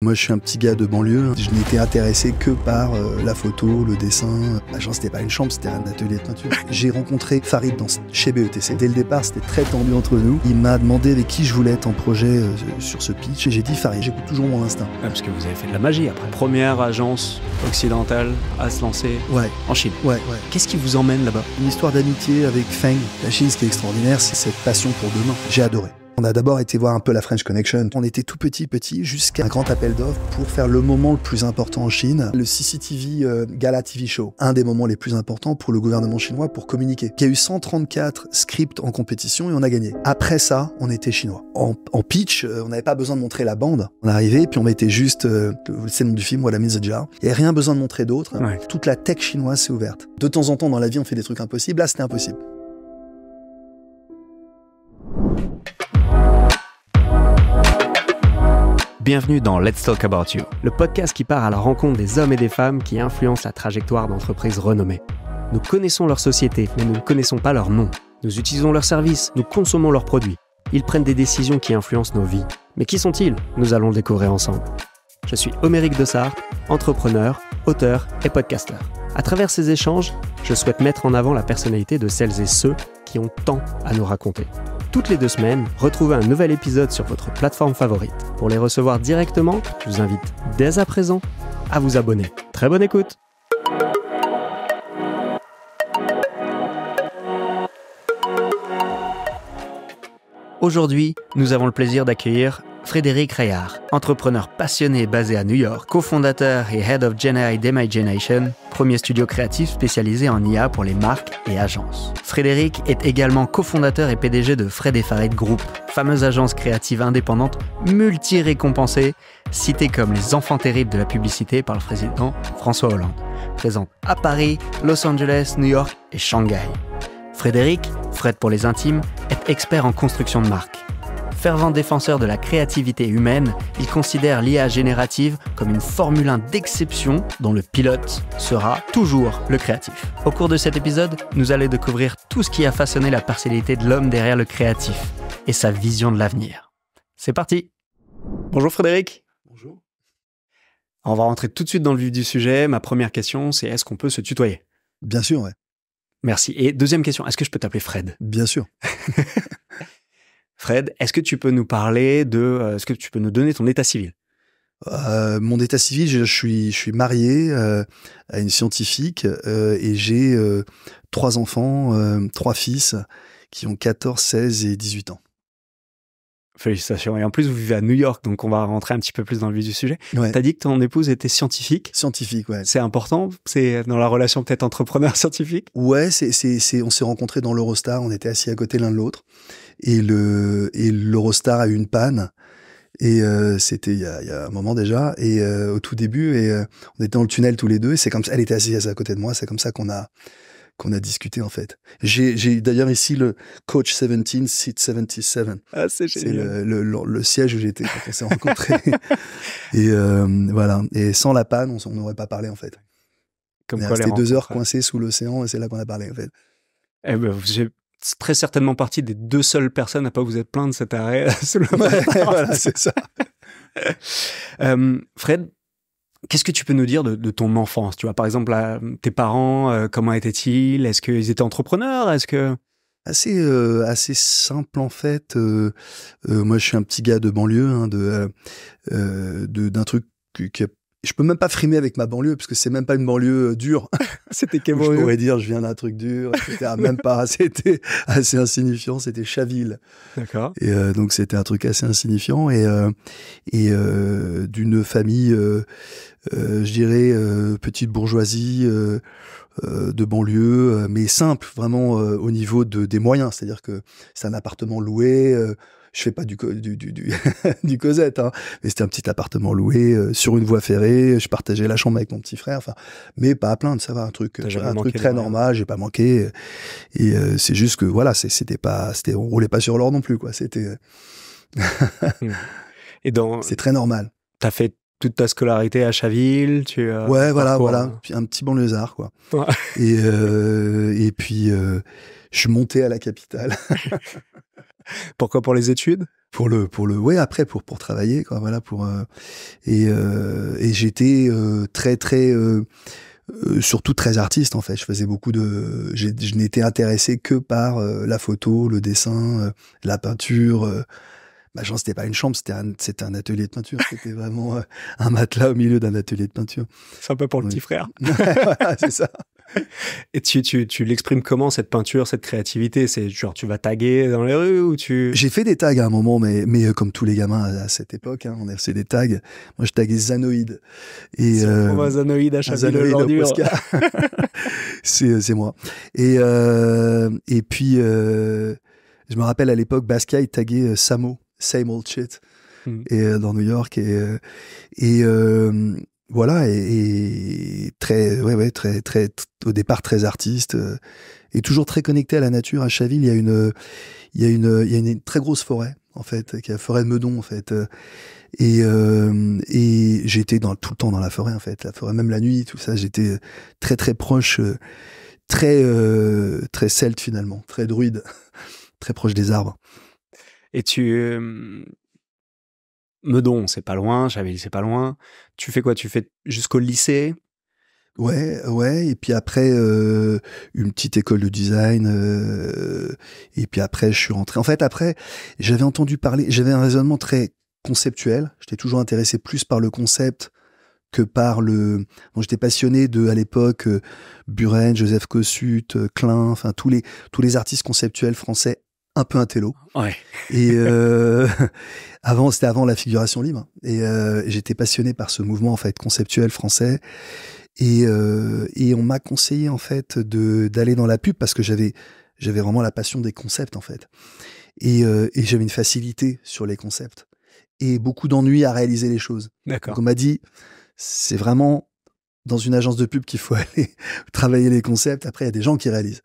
Moi, je suis un petit gars de banlieue. Je n'étais intéressé que par la photo, le dessin. L'agence, c'était pas une chambre, c'était un atelier de peinture. J'ai rencontré Farid chez BETC. Dès le départ, c'était très tendu entre nous. Il m'a demandé avec qui je voulais être en projet sur ce pitch. Et j'ai dit Farid, j'écoute toujours mon instinct. Ah, parce que vous avez fait de la magie après. Première agence occidentale à se lancer en Chine. Ouais. Qu'est-ce qui vous emmène là-bas? Une histoire d'amitié avec Feng. La Chine, ce qui est extraordinaire, c'est cette passion pour demain. J'ai adoré. On a d'abord été voir un peu la French Connection. On était tout petit jusqu'à un grand appel d'offres pour faire le moment le plus important en Chine, le CCTV Gala TV Show. Un des moments les plus importants pour le gouvernement chinois pour communiquer. Il y a eu 134 scripts en compétition et on a gagné. Après ça, on était chinois. En pitch, on n'avait pas besoin de montrer la bande. On arrivait puis on mettait juste, c'est le nom du film, What a Miss a Jar. Il n'y avait rien besoin de montrer d'autre. Ouais. Toute la tech chinoise s'est ouverte. De temps en temps dans la vie, on fait des trucs impossibles. Là, c'était impossible. Bienvenue dans Let's Talk About You, le podcast qui part à la rencontre des hommes et des femmes qui influencent la trajectoire d'entreprises renommées. Nous connaissons leur société, mais nous ne connaissons pas leur nom. Nous utilisons leurs services, nous consommons leurs produits. Ils prennent des décisions qui influencent nos vies. Mais qui sont-ils? Nous allons le découvrir ensemble. Je suis Oméric Dessart, entrepreneur, auteur et podcasteur. À travers ces échanges, je souhaite mettre en avant la personnalité de celles et ceux qui ont tant à nous raconter. Toutes les 2 semaines, retrouvez un nouvel épisode sur votre plateforme favorite. Pour les recevoir directement, je vous invite dès à présent à vous abonner. Très bonne écoute! Aujourd'hui, nous avons le plaisir d'accueillir Frédéric Reillard, entrepreneur passionné basé à New York, cofondateur et Head of Gen.AI d'Imagination, premier studio créatif spécialisé en IA pour les marques et agences. Frédéric est également cofondateur et PDG de Fred & Farid Group, fameuse agence créative indépendante multi-récompensée, citée comme les enfants terribles de la publicité par le président François Hollande, présente à Paris, Los Angeles, New York et Shanghai. Frédéric, Fred pour les intimes, est expert en construction de marques. Fervent défenseur de la créativité humaine, il considère l'IA générative comme une Formule 1 d'exception dont le pilote sera toujours le créatif. Au cours de cet épisode, nous allons découvrir tout ce qui a façonné la personnalité de l'homme derrière le créatif et sa vision de l'avenir. C'est parti! Bonjour Frédéric. Bonjour. On va rentrer tout de suite dans le vif du sujet. Ma première question, c'est est-ce qu'on peut se tutoyer? Bien sûr, ouais. Merci. Et deuxième question, est-ce que je peux t'appeler Fred? Bien sûr. Fred, est-ce que tu peux nous parler est-ce que tu peux nous donner ton état civil? Mon état civil, je suis marié à une scientifique et j'ai 3 enfants, 3 fils qui ont 14, 16 et 18 ans. Félicitations. Et en plus, vous vivez à New York, donc on va rentrer un petit peu plus dans le vif du sujet. Ouais. T'as dit que ton épouse était scientifique. Scientifique, ouais. C'est important? C'est dans la relation peut-être entrepreneur-scientifique? Ouais, on s'est rencontrés dans l'Eurostar, on était assis à côté l'un de l'autre. Et l'Eurostar a eu une panne. Et c'était il y a un moment déjà. Et au tout début, on était dans le tunnel tous les deux. Et c'est comme ça, elle était assise à côté de moi. C'est comme ça qu'on a discuté en fait. J'ai d'ailleurs ici le Coach 17, Seat 77. Ah, c'est génial. C'est le siège où j'étais quand on s'est rencontrés. Et voilà. Et sans la panne, on n'aurait pas parlé en fait. Comme on est quoi, resté 2 heures coincés sous l'océan et c'est là qu'on a parlé en fait. Eh ben, j'ai très certainement partie des 2 seules personnes à pas vous être plaint de cet arrêt sous le voilà, c'est ça. Fred, qu'est-ce que tu peux nous dire de ton enfance? Tu vois, par exemple, tes parents, comment étaient-ils? Est-ce qu'ils étaient entrepreneurs? Est-ce que... Assez simple en fait. Moi, je suis un petit gars de banlieue, d'un truc qui je peux même pas frimer avec ma banlieue parce que c'est même pas une banlieue dure. C'était quel Je pourrais dire je viens d'un truc dur, etc. Même pas. C'était assez insignifiant. C'était Chaville. D'accord. Et donc c'était un truc assez insignifiant et d'une famille, je dirais petite bourgeoisie. De banlieue, mais simple, vraiment au niveau des moyens. C'est-à-dire que c'est un appartement loué. Je fais pas du Cosette, hein, mais c'était un petit appartement loué sur une voie ferrée. Je partageais la chambre avec mon petit frère. Enfin, mais pas à plaindre. Ça va, un truc très normal. J'ai pas manqué. Et c'est juste que voilà, on roulait pas sur l'or non plus, quoi. C'était. C'est très normal. T'as fait toute ta scolarité à Chaville, ouais, voilà. Puis un petit banlieusard, quoi. Ouais. Et puis, je suis monté à la capitale. Pourquoi, pour les études? Ouais, après pour travailler, quoi, voilà, et j'étais très surtout très artiste, en fait. Je faisais je n'étais intéressé que par la photo, le dessin, la peinture. Ma chambre, c'était pas une chambre, c'était un atelier de peinture. C'était vraiment un matelas au milieu d'un atelier de peinture. C'est un peu pour le petit frère. Voilà, c'est ça. Et tu l'exprimes comment, cette peinture, cette créativité? C'est genre, tu vas taguer dans les rues ou tu... J'ai fait des tags à un moment, mais comme tous les gamins à cette époque, hein, on a fait des tags. Moi, je taguais Zanoïde. Et un Zanoïde à Chaville-le-Bordure. C'est moi. Et puis, je me rappelle à l'époque, Basquiat, il taguait Samo, Same Old Shit, dans New York. Et voilà, et très, très, au départ très artiste, et toujours très connecté à la nature. À Chaville, il y a une très grosse forêt, en fait, qui est la forêt de Meudon, en fait. Et j'étais tout le temps dans la forêt, en fait. La forêt, même la nuit, tout ça, j'étais très, très proche, très celte, finalement, très druide, très proche des arbres. Et Meudon, c'est pas loin, Chaville, c'est pas loin. Tu fais quoi? Tu fais jusqu'au lycée? Ouais. Et puis après, une petite école de design. Et puis après, je suis rentré. En fait, après, j'avais entendu parler. J'avais un raisonnement très conceptuel. J'étais toujours intéressé plus par le concept que par donc j'étais passionné à l'époque, Buren, Joseph Kossut, Klein, enfin tous les artistes conceptuels français un peu intello. Ouais. Et c'était avant la figuration libre. Et j'étais passionné par ce mouvement, en fait, conceptuel français. Et on m'a conseillé, en fait, d'aller dans la pub parce que j'avais vraiment la passion des concepts, en fait. Et j'avais une facilité sur les concepts et beaucoup d'ennui à réaliser les choses. D'accord. Donc on m'a dit, c'est vraiment dans une agence de pub qu'il faut aller travailler les concepts. Après, il y a des gens qui réalisent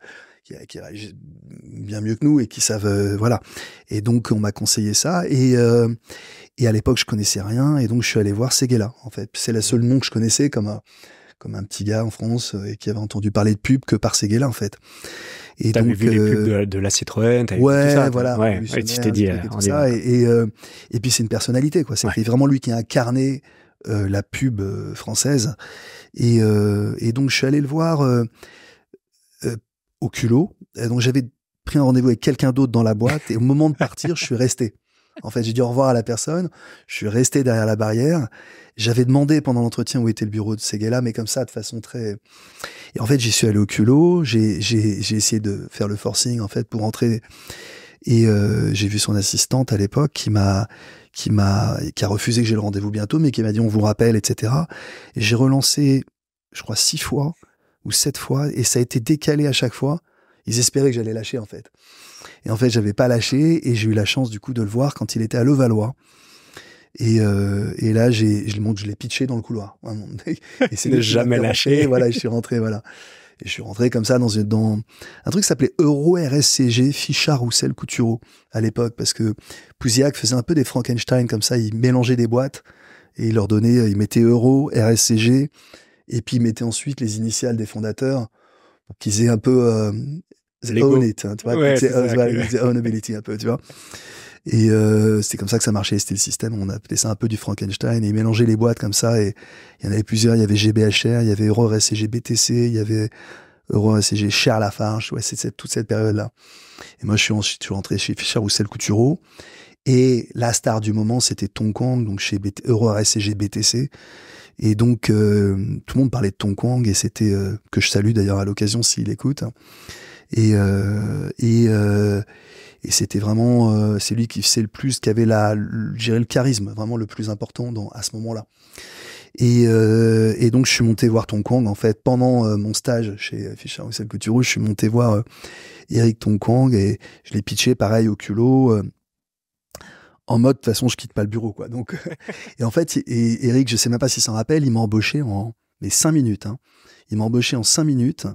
bien mieux que nous et qui savent, voilà. Et donc, on m'a conseillé ça. Et à l'époque, je connaissais rien. Et donc, je suis allé voir Séguéla, en fait. C'est le seul nom que je connaissais comme un petit gars en France et qui avait entendu parler de pub que par Séguéla, en fait. Et t'avais donc, vu les pubs de la Citroën, t'avais ouais, vu tout ça, voilà. Ouais, tu t'es dit, tout ça. Et puis, c'est une personnalité, quoi. C'était vraiment lui qui a incarné la pub française. Et donc, je suis allé le voir au culot. Et donc, j'avais pris un rendez-vous avec quelqu'un d'autre dans la boîte. Et au moment de partir, je suis resté. En fait, j'ai dit au revoir à la personne. Je suis resté derrière la barrière. J'avais demandé pendant l'entretien où était le bureau de Séguéla, mais comme ça, de façon très... Et en fait, j'y suis allé au culot. J'ai essayé de faire le forcing, en fait, pour rentrer. Et j'ai vu son assistante à l'époque qui a refusé que j'ai le rendez-vous bientôt, mais qui m'a dit on vous rappelle, etc. Et j'ai relancé, je crois, 6 fois ou 7 fois, et ça a été décalé à chaque fois. Ils espéraient que j'allais lâcher, en fait. Et en fait, j'avais pas lâché, et j'ai eu la chance, du coup, de le voir quand il était à Levallois. Et là, je l'ai pitché dans le couloir. Et c'est ne jamais lâché. Voilà, je suis rentré, voilà. Et je suis rentré comme ça dans un truc qui s'appelait Euro RSCG, Fichard, Roussel, Coutureau, à l'époque, parce que Pouziac faisait un peu des Frankenstein comme ça, il mélangeait des boîtes, et il mettait Euro, RSCG, et puis il mettait ensuite les initiales des fondateurs, pour qu'ils aient un peu own it, hein, tu vois, ouais, ownability un peu, tu vois. Et c'était comme ça que ça marchait, c'était le système, on appelait ça un peu du Frankenstein, et il mélangeait les boîtes comme ça, et il y en avait plusieurs, il y avait GBHR, il y avait Euro RSCG BTC, il y avait Euro RSCG Cher Lafarge, ouais, c'est toute cette période-là. Et moi, je suis rentré chez Fischer Roussel Coutureau, et la star du moment, c'était Tongkwang, donc chez Euro RSCG BTC, et donc tout le monde parlait de Tongkwang, et c'était, que je salue d'ailleurs à l'occasion s'il écoute, et c'était vraiment, c'est lui qui faisait le plus, qui avait le charisme vraiment le plus important à ce moment-là. Et donc je suis monté voir Tongkwang, en fait, pendant mon stage chez Fischer Roussel Coutureau, je suis monté voir Eric Tongkwang, et je l'ai pitché pareil au culot, en mode, de toute façon, je quitte pas le bureau, quoi. Donc, et en fait, Eric, je sais même pas s'il s'en rappelle, il m'a embauché en 5 minutes, hein. Il m'a embauché en 5 minutes.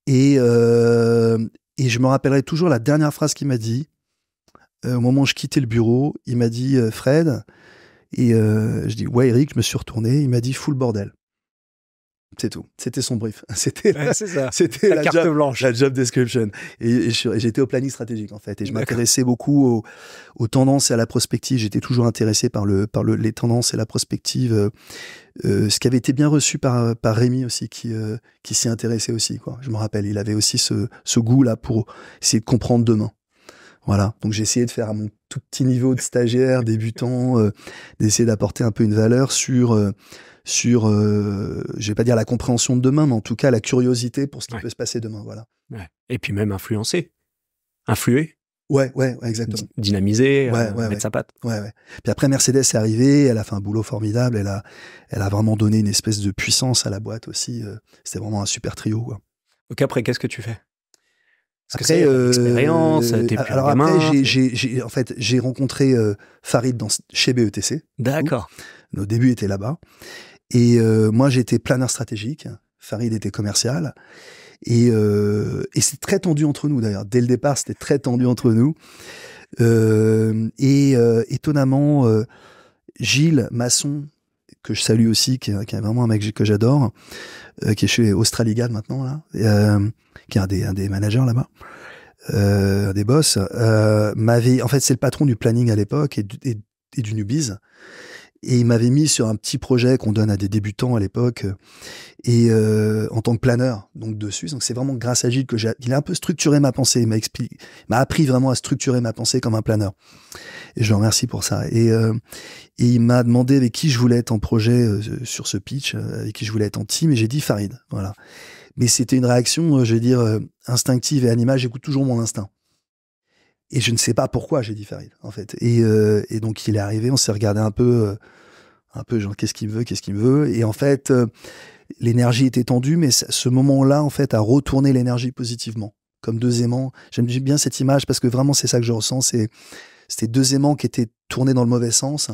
Et je me rappellerai toujours la dernière phrase qu'il m'a dit. Au moment où je quittais le bureau, il m'a dit Fred, et je dis ouais Eric, je me suis retourné, il m'a dit fous le bordel. C'est tout. C'était son brief. C'était c'est ça. C'était la carte blanche. La job description. Et j'étais au planning stratégique, en fait. Et je m'intéressais beaucoup aux tendances et à la prospective. J'étais toujours intéressé par les tendances et la prospective. Ce qui avait été bien reçu par Rémi aussi, qui s'y intéressait aussi, quoi. Je me rappelle, il avait aussi ce goût-là pour essayer de comprendre demain. Voilà. Donc, j'ai essayé de faire à mon tout petit niveau de stagiaire, débutant, d'essayer d'apporter un peu une valeur sur je vais pas dire la compréhension de demain, mais en tout cas la curiosité pour ce qui peut se passer demain, voilà. Ouais. Et puis même influer. Ouais, exactement. Dynamiser, mettre sa patte. Ouais. Puis après, Mercedes est arrivée, elle a fait un boulot formidable, elle a vraiment donné une espèce de puissance à la boîte aussi. C'était vraiment un super trio, quoi. Donc après, qu'est-ce que tu fais? Parce après, que l'expérience, t'es plus alors gamin. après, j'ai rencontré Farid chez BETC. D'accord. Nos débuts étaient là-bas. Et moi, j'étais planeur stratégique. Farid était commercial. Et c'est très tendu entre nous, d'ailleurs. Dès le départ, c'était très tendu entre nous. Étonnamment, Gilles Masson, que je salue aussi, qui est vraiment un mec que j'adore, qui est chez Australigad maintenant, là, qui est un des managers là-bas, des boss, en fait, c'est le patron du planning à l'époque et du Newbies. Et il m'avait mis sur un petit projet qu'on donne à des débutants à l'époque, en tant que planeur, donc dessus. Donc c'est vraiment grâce à Gilles il a un peu structuré ma pensée. Il m'a appris vraiment à structurer ma pensée comme un planeur. Et je le remercie pour ça. Et il m'a demandé avec qui je voulais être en projet sur ce pitch, avec qui je voulais être en team, et j'ai dit Farid. Voilà. Mais c'était une réaction, je vais dire, instinctive et animale. J'écoute toujours mon instinct. Et je ne sais pas pourquoi j'ai dit Farid, en fait. Et donc, il est arrivé, on s'est regardé un peu genre, qu'est-ce qu'il me veut. Et en fait, l'énergie était tendue, mais ce moment-là, en fait, a retourné l'énergie positivement. Comme deux aimants. J'aime bien cette image parce que vraiment, c'est ça que je ressens. C'était deux aimants qui étaient tournés dans le mauvais sens.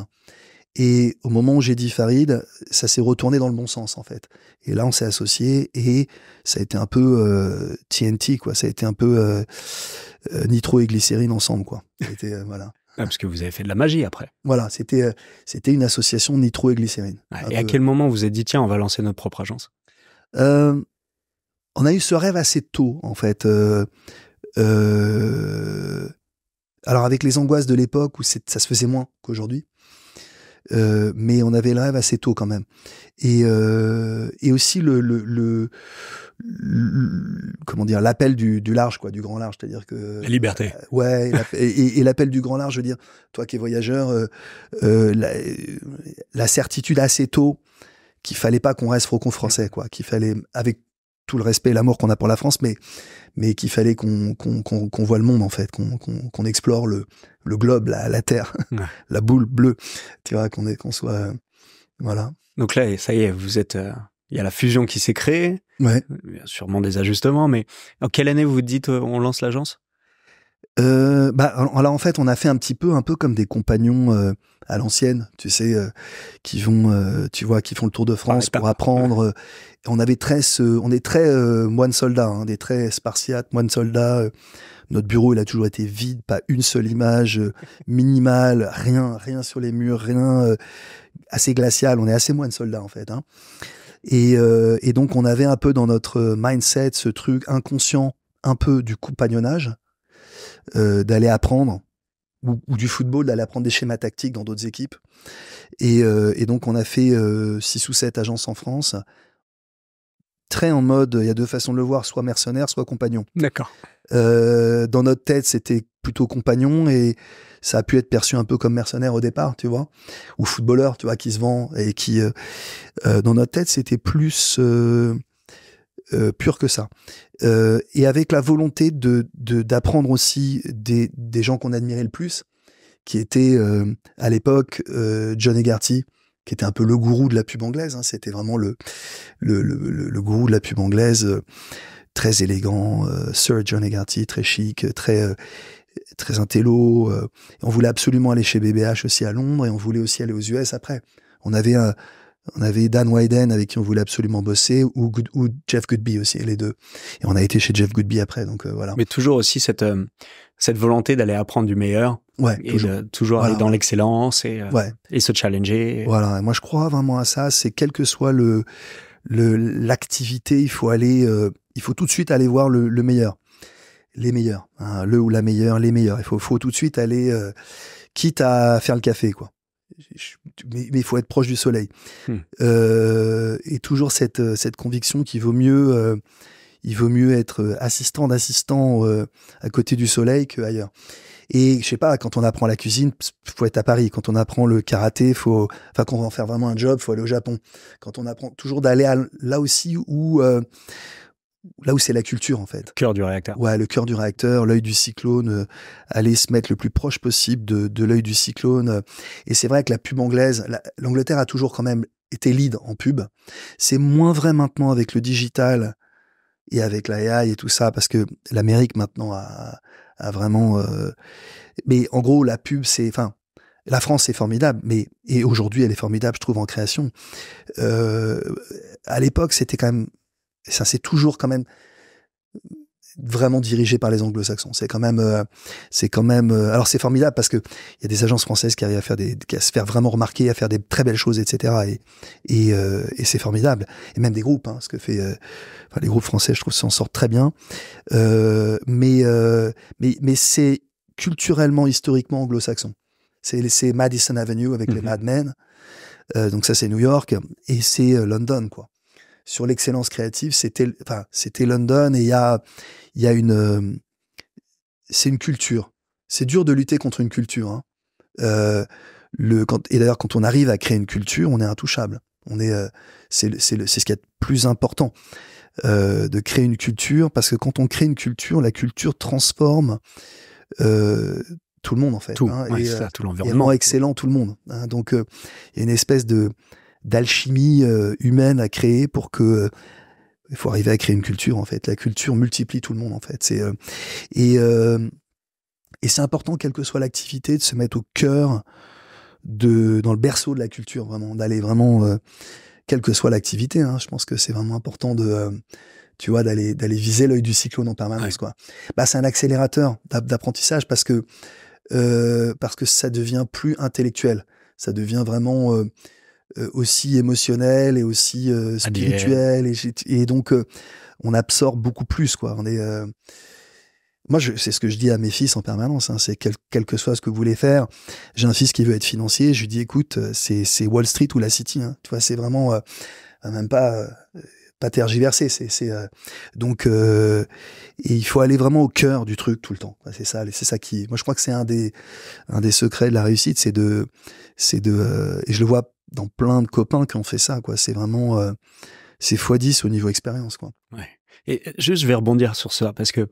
Et au moment où j'ai dit Farid, ça s'est retourné dans le bon sens, en fait. Et là, on s'est associés et ça a été un peu TNT, quoi. Ça a été un peu nitro et glycérine ensemble, quoi. Voilà. Parce que vous avez fait de la magie après. Voilà, c'était une association nitro et glycérine. Et à quel moment vous vous êtes dit, tiens, on va lancer notre propre agence? On a eu ce rêve assez tôt, en fait. Alors, avec les angoisses de l'époque où ça se faisait moins qu'aujourd'hui. Mais on avait le rêve assez tôt quand même. Et aussi comment dire, l'appel du large, quoi, du grand large, c'est-à-dire que la liberté. Ouais, et l'appel du grand large, je veux dire, toi qui es voyageur, la certitude assez tôt qu'il fallait pas qu'on reste franco-français, quoi, qu'il fallait, avec tout le respect et l'amour qu'on a pour la France, mais qu'il fallait qu'on voit le monde, en fait, qu'on explore le globe, la terre, la boule bleue, tu vois, qu'on soit, voilà. Donc là, ça y est, vous êtes, il y a la fusion qui s'est créée. Ouais. Il y a sûrement des ajustements, mais en quelle année vous vous dites, on lance l'agence? Là, en fait, on a fait un peu comme des compagnons à l'ancienne, tu sais, qui vont, tu vois, qui font le tour de France pour apprendre. On est très moine soldat, hein, des très spartiates, moine soldat. Notre bureau, il a toujours été vide, pas une seule image minimale, rien sur les murs, rien assez glacial. On est assez moine soldat, en fait, hein. Et donc, on avait un peu dans notre mindset ce truc inconscient, un peu du compagnonnage. D'aller apprendre ou du football, d'aller apprendre des schémas tactiques dans d'autres équipes et donc on a fait 6 ou 7 agences en France, très en mode, il y a deux façons de le voir, soit mercenaire, soit compagnon. D'accord. Dans notre tête, c'était plutôt compagnon et ça a pu être perçu un peu comme mercenaire au départ, tu vois, ou footballeur, tu vois, qui se vend et qui dans notre tête, c'était plus pur que ça. Et avec la volonté d'apprendre aussi des gens qu'on admirait le plus, qui étaient à l'époque John Egarty, qui était un peu le gourou de la pub anglaise, hein. C'était vraiment le gourou de la pub anglaise, très élégant, Sir John Egarty, très chic, très intello. On voulait absolument aller chez BBH aussi à Londres et on voulait aussi aller aux US après. On avait Dan Wyden avec qui on voulait absolument bosser ou Jeff Goodby aussi, les deux. Et on a été chez Jeff Goodby après, donc voilà. Mais toujours aussi cette volonté d'aller apprendre du meilleur. Ouais, et toujours aller dans l'excellence et se challenger. Voilà, et moi je crois vraiment à ça, c'est quel que soit le l'activité, il faut tout de suite aller voir le meilleur, les meilleurs, hein, le ou la meilleure, les meilleurs. Il faut tout de suite aller, quitte à faire le café, quoi. Mais il faut être proche du soleil. Et toujours cette conviction qu'il vaut mieux être assistant d'assistant à côté du soleil qu'ailleurs. Et je sais pas, quand on apprend la cuisine, faut être à Paris. Quand on apprend le karaté, quand on va en faire vraiment un job, faut aller au Japon. Quand on apprend toujours d'aller là aussi où c'est la culture, en fait. Cœur du réacteur. Ouais, le cœur du réacteur, l'œil du cyclone, aller se mettre le plus proche possible de l'œil du cyclone. Et c'est vrai que la pub anglaise, l'Angleterre a toujours quand même été lead en pub. C'est moins vrai maintenant avec le digital et avec la AI et tout ça, parce que l'Amérique maintenant a vraiment... Mais en gros, la pub, la France, c'est formidable, et aujourd'hui, elle est formidable, je trouve, en création. À l'époque, c'était quand même... Ça, c'est toujours quand même vraiment dirigé par les anglo-saxons. C'est quand même... alors, c'est formidable parce que il y a des agences françaises qui arrivent à se faire vraiment remarquer, à faire des très belles choses, etc. Et c'est formidable. Et même des groupes, hein, ce que fait... les groupes français, je trouve, s'en sortent très bien. Mais c'est culturellement, historiquement anglo-saxon. C'est Madison Avenue avec les Mad Men. Donc ça, c'est New York. Et c'est London, quoi. Sur l'excellence créative, c'était London, et il y a c'est une culture. C'est dur de lutter contre une culture, hein. Et d'ailleurs, quand on arrive à créer une culture, on est intouchable. C'est ce qui est le plus important, de créer une culture, parce que quand on crée une culture, la culture transforme tout le monde, en fait. Tout, hein, ouais, et ça, tout et l'environnement. rend excellent tout le monde. Hein. Donc, il y a une espèce d'alchimie humaine à créer pour que il faut arriver à créer une culture, en fait. La culture multiplie tout le monde, en fait. Et c'est important, quelle que soit l'activité, de se mettre au cœur dans le berceau de la culture, vraiment, d'aller vraiment, quelle que soit l'activité, hein. Je pense que c'est vraiment important tu vois, d'aller viser l'œil du cyclone en permanence, quoi. C'est un accélérateur d'apprentissage parce que ça devient plus intellectuel. Ça devient vraiment aussi émotionnel et aussi spirituel, et donc on absorbe beaucoup plus, quoi. Moi, c'est ce que je dis à mes fils en permanence, hein, c'est quel que soit ce que vous voulez faire. J'ai un fils qui veut être financier, je lui dis écoute, c'est Wall Street ou la City, hein. Tu vois, c'est vraiment même pas tergiverser, donc et il faut aller vraiment au cœur du truc tout le temps. C'est ça qui, moi je crois que c'est un des secrets de la réussite, c'est de et je le vois dans plein de copains qui ont fait ça, quoi. C'est vraiment c'est x10 au niveau expérience, quoi. Ouais. Et juste, je vais rebondir sur ça, parce que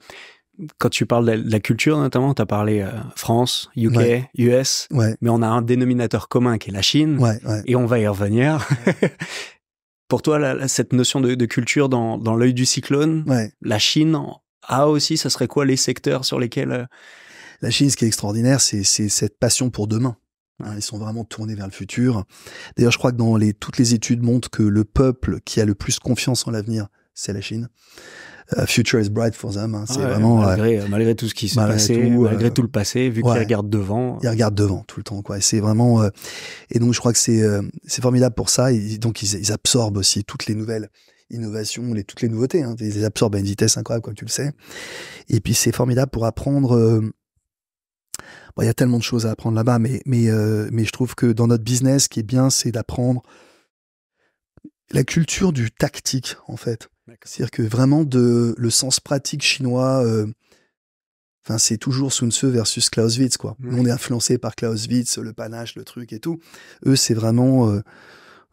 quand tu parles de la culture, notamment, tu as parlé France, UK, ouais. US, ouais. mais on a un dénominateur commun qui est la Chine, ouais. et on va y revenir. Pour toi, cette notion de culture dans l'œil du cyclone, la Chine a aussi, ça serait quoi les secteurs sur lesquels... La Chine, ce qui est extraordinaire, c'est cette passion pour demain. Hein, ils sont vraiment tournés vers le futur. D'ailleurs, je crois que toutes les études montrent que le peuple qui a le plus confiance en l'avenir, c'est la Chine. Future is bright for them. Hein, c'est vraiment malgré tout ce qui s'est passé, malgré tout le passé, vu qu'ils regardent devant. Ils regardent devant tout le temps, quoi. Et c'est vraiment et donc je crois que c'est formidable pour ça. Et donc ils absorbent aussi toutes les nouvelles innovations, toutes les nouveautés. Hein, ils les absorbent à une vitesse incroyable, comme tu le sais. Et puis c'est formidable pour apprendre. Il y a tellement de choses à apprendre là-bas, mais je trouve que dans notre business, ce qui est bien, c'est d'apprendre la culture du tactique, en fait. C'est-à-dire que vraiment le sens pratique chinois, c'est toujours Sun Tzu versus Clausewitz, quoi. Nous, on est influencé par Clausewitz, le panache, le truc et tout. Eux, c'est vraiment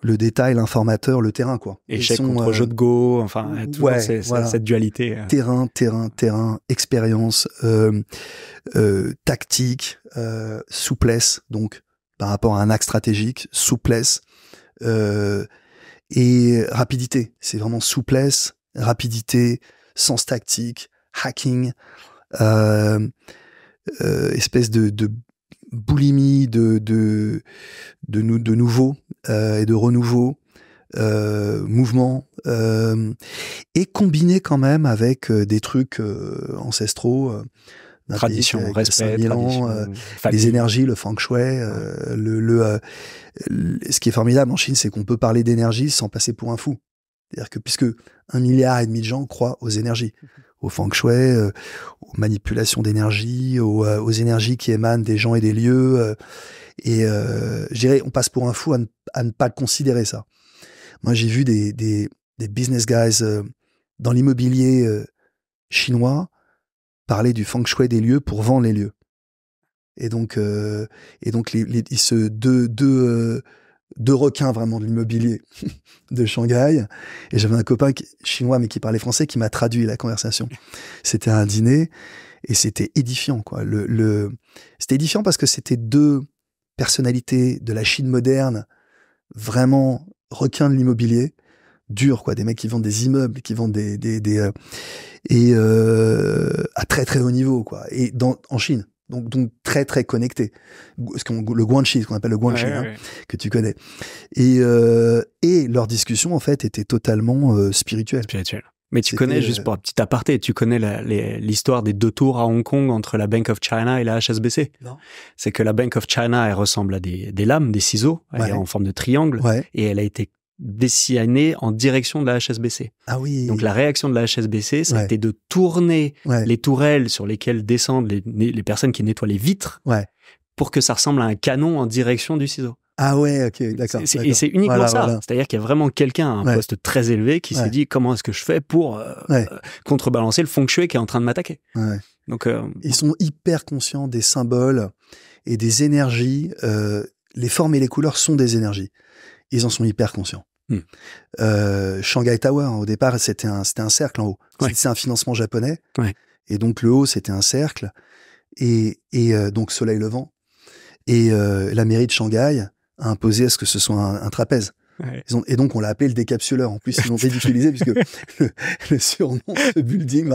le détail, l'informateur, le terrain, quoi. Échec contre jeu de go, enfin, toujours cette dualité. Terrain, expérience, tactique, souplesse, donc, par rapport à un axe stratégique, souplesse, et rapidité. C'est vraiment souplesse, rapidité, sens tactique, hacking, espèce de boulimie de nouveau et de renouveau, mouvement, et combiné quand même avec des trucs ancestraux, tradition, respect, les énergies, le feng shui, ce qui est formidable en Chine, c'est qu'on peut parler d'énergie sans passer pour un fou. C'est-à-dire que puisque 1,5 milliard de gens croient aux énergies, au feng shui, aux manipulations d'énergie, aux énergies qui émanent des gens et des lieux. Je dirais, on passe pour un fou à ne pas considérer ça. Moi, j'ai vu des business guys dans l'immobilier chinois parler du feng shui des lieux pour vendre les lieux. Et donc deux requins vraiment de l'immobilier de Shanghai. Et j'avais un copain chinois mais qui parlait français qui m'a traduit la conversation. C'était un dîner et c'était édifiant, quoi. C'était édifiant parce que c'était deux personnalités de la Chine moderne, vraiment requins de l'immobilier, durs, quoi, des mecs qui vendent des immeubles, qui vendent à très très haut niveau, quoi. Et en Chine. Donc très très connecté. Le guanxi, ce qu'on appelle le guanxi, que tu connais. Et leur discussion en fait était totalement spirituelle. Mais tu connais, juste pour un petit aparté, tu connais l'histoire des 2 tours à Hong Kong entre la Bank of China et la HSBC? Non. C'est que la Bank of China, elle ressemble à des lames, des ciseaux, elle est en forme de triangle, et elle a été dessinée en direction de la HSBC. Ah oui. Donc la réaction de la HSBC, ça a été de tourner les tourelles sur lesquelles descendent les personnes qui nettoient les vitres pour que ça ressemble à un canon en direction du ciseau. Ah ouais, ok, d'accord. Et c'est uniquement ça. Voilà. C'est-à-dire qu'il y a vraiment quelqu'un à un poste très élevé qui s'est dit comment est-ce que je fais pour contrebalancer le feng shui qui est en train de m'attaquer. Donc ils sont hyper conscients des symboles et des énergies. Les formes et les couleurs sont des énergies. Ils en sont hyper conscients. Shanghai Tower, au départ, c'était un cercle en haut. C'est un financement japonais. Et donc le haut, c'était un cercle. Et donc soleil levant. Et la mairie de Shanghai a imposé à ce que ce soit un trapèze. Et donc on l'a appelé le décapsuleur. En plus, ils l'ont ridiculisé puisque le surnom de ce building,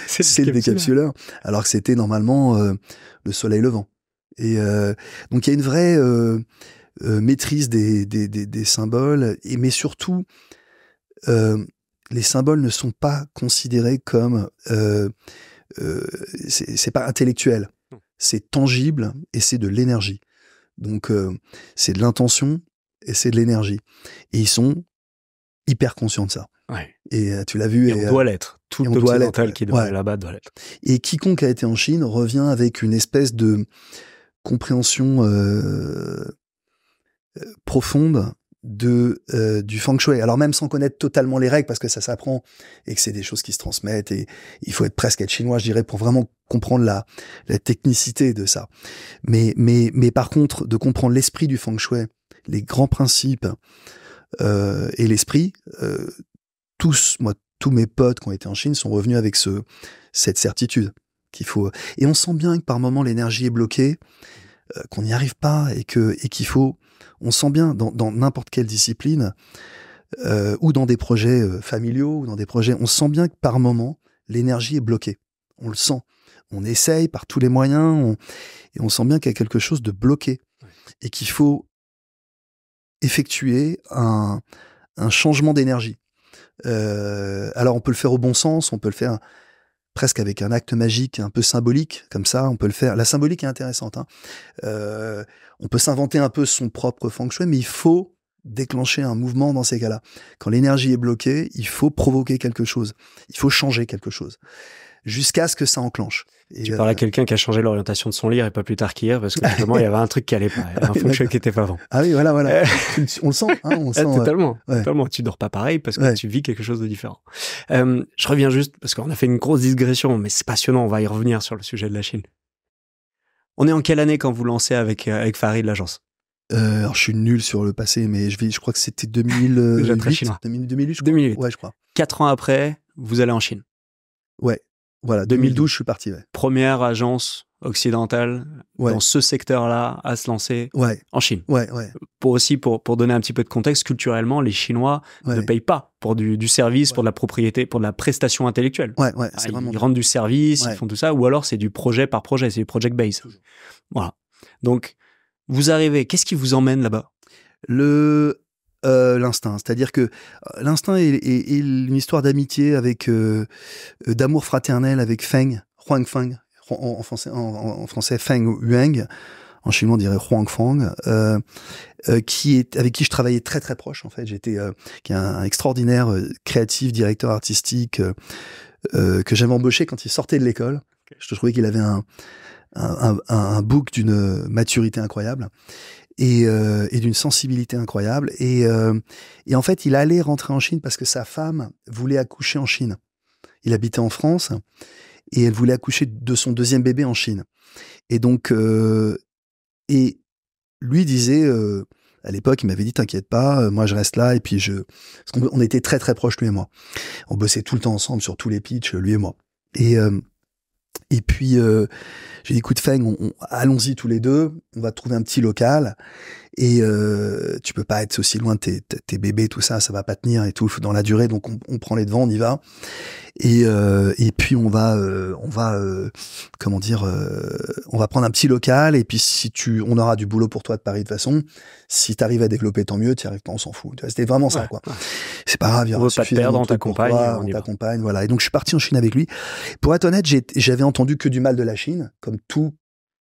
c'est le décapsuleur, alors que c'était normalement le soleil levant. Et donc il y a une vraie maîtrise des symboles, mais surtout les symboles ne sont pas considérés comme c'est pas intellectuel, c'est tangible et c'est de l'énergie. Donc c'est de l'intention et c'est de l'énergie. Et ils sont hyper conscients de ça. Et tu l'as vu. Et on doit l'être. Tout l'occidental qui doit aller là-bas doit l'être. Et quiconque a été en Chine revient avec une espèce de compréhension profonde du feng shui. Alors même sans connaître totalement les règles, parce que ça s'apprend et que c'est des choses qui se transmettent, et il faut être chinois, je dirais, pour vraiment comprendre la technicité de ça. Mais par contre, de comprendre l'esprit du feng shui, les grands principes et l'esprit, tous mes potes qui ont été en Chine sont revenus avec cette certitude qu'il faut. Et on sent bien que par moment l'énergie est bloquée, qu'on n'y arrive pas et qu'il faut. On sent bien dans n'importe quelle discipline ou dans des projets familiaux ou dans des projets, on sent bien que par moment l'énergie est bloquée. On le sent. On essaye par tous les moyens et on sent bien qu'il y a quelque chose de bloqué et qu'il faut effectuer un changement d'énergie. Alors on peut le faire au bon sens, on peut le faire presque avec un acte magique un peu symbolique, comme ça, on peut le faire. La symbolique est intéressante. On peut s'inventer un peu son propre feng shui, mais il faut déclencher un mouvement dans ces cas-là. Quand l'énergie est bloquée, il faut provoquer quelque chose. Il faut changer quelque chose. Jusqu'à ce que ça enclenche. Et tu parles à quelqu'un qui a changé l'orientation de son lit et pas plus tard qu'hier, parce que justement, il y avait un truc qui allait pas. Il y avait un feng shui qui était pas bon. Ah oui, voilà. On le sent, on le sent. Totalement. Tu dors pas pareil parce que tu vis quelque chose de différent. Je reviens juste, parce qu'on a fait une grosse digression, mais c'est passionnant, on va y revenir sur le sujet de la Chine. On est en quelle année quand vous lancez avec Farid l'agence? Alors, je suis nul sur le passé, mais je crois que c'était 2008. Déjà très chinois. 2008, je crois. 2008. Ouais, je crois. 4 ans après, vous allez en Chine. Ouais. Voilà, 2012, je suis parti. Première agence occidentale dans ce secteur-là à se lancer en Chine. Pour donner un petit peu de contexte, culturellement, les Chinois ne payent pas pour du service, pour de la propriété, pour de la prestation intellectuelle. Ils rendent du service, ils font tout ça, ou alors c'est du projet par projet, c'est du project base. Voilà. Donc, vous arrivez, qu'est-ce qui vous emmène là-bas? L'instinct, c'est-à-dire que l'instinct est une histoire d'amitié d'amour fraternel avec Feng, Huang Feng, en français Feng Yuang, En chinois, on dirait Huang Fang, avec qui je travaillais très très proche en fait. Qui est un extraordinaire créatif, directeur artistique que j'avais embauché quand il sortait de l'école. Okay. Je trouvais qu'il avait un book d'une maturité incroyable et d'une sensibilité incroyable. Et en fait, il allait rentrer en Chine parce que sa femme voulait accoucher en Chine. Il habitait en France et elle voulait accoucher de son deuxième bébé en Chine. Et donc, et lui disait, à l'époque, il m'avait dit, t'inquiète pas, moi je reste là. Et puis parce qu'on était très très proches, lui et moi. On bossait tout le temps ensemble sur tous les pitchs, lui et moi. Et puis, j'ai dit, écoute, Feng, allons-y tous les deux, on va trouver un petit local. Et tu peux pas être aussi loin de tes bébés, tout ça, ça va pas tenir et tout dans la durée. Donc on prend les devants, on y va. Et puis on va comment dire, on va prendre un petit local. Et puis on aura du boulot pour toi de Paris de toute façon. Si t'arrives à développer, tant mieux. T'y arrives pas, on s'en fout. C'était vraiment ça, quoi. C'est pas grave. On veut pas te perdre, on t'accompagne. On t'accompagne, voilà. Et donc je suis parti en Chine avec lui. Pour être honnête, j'avais entendu que du mal de la Chine, comme tout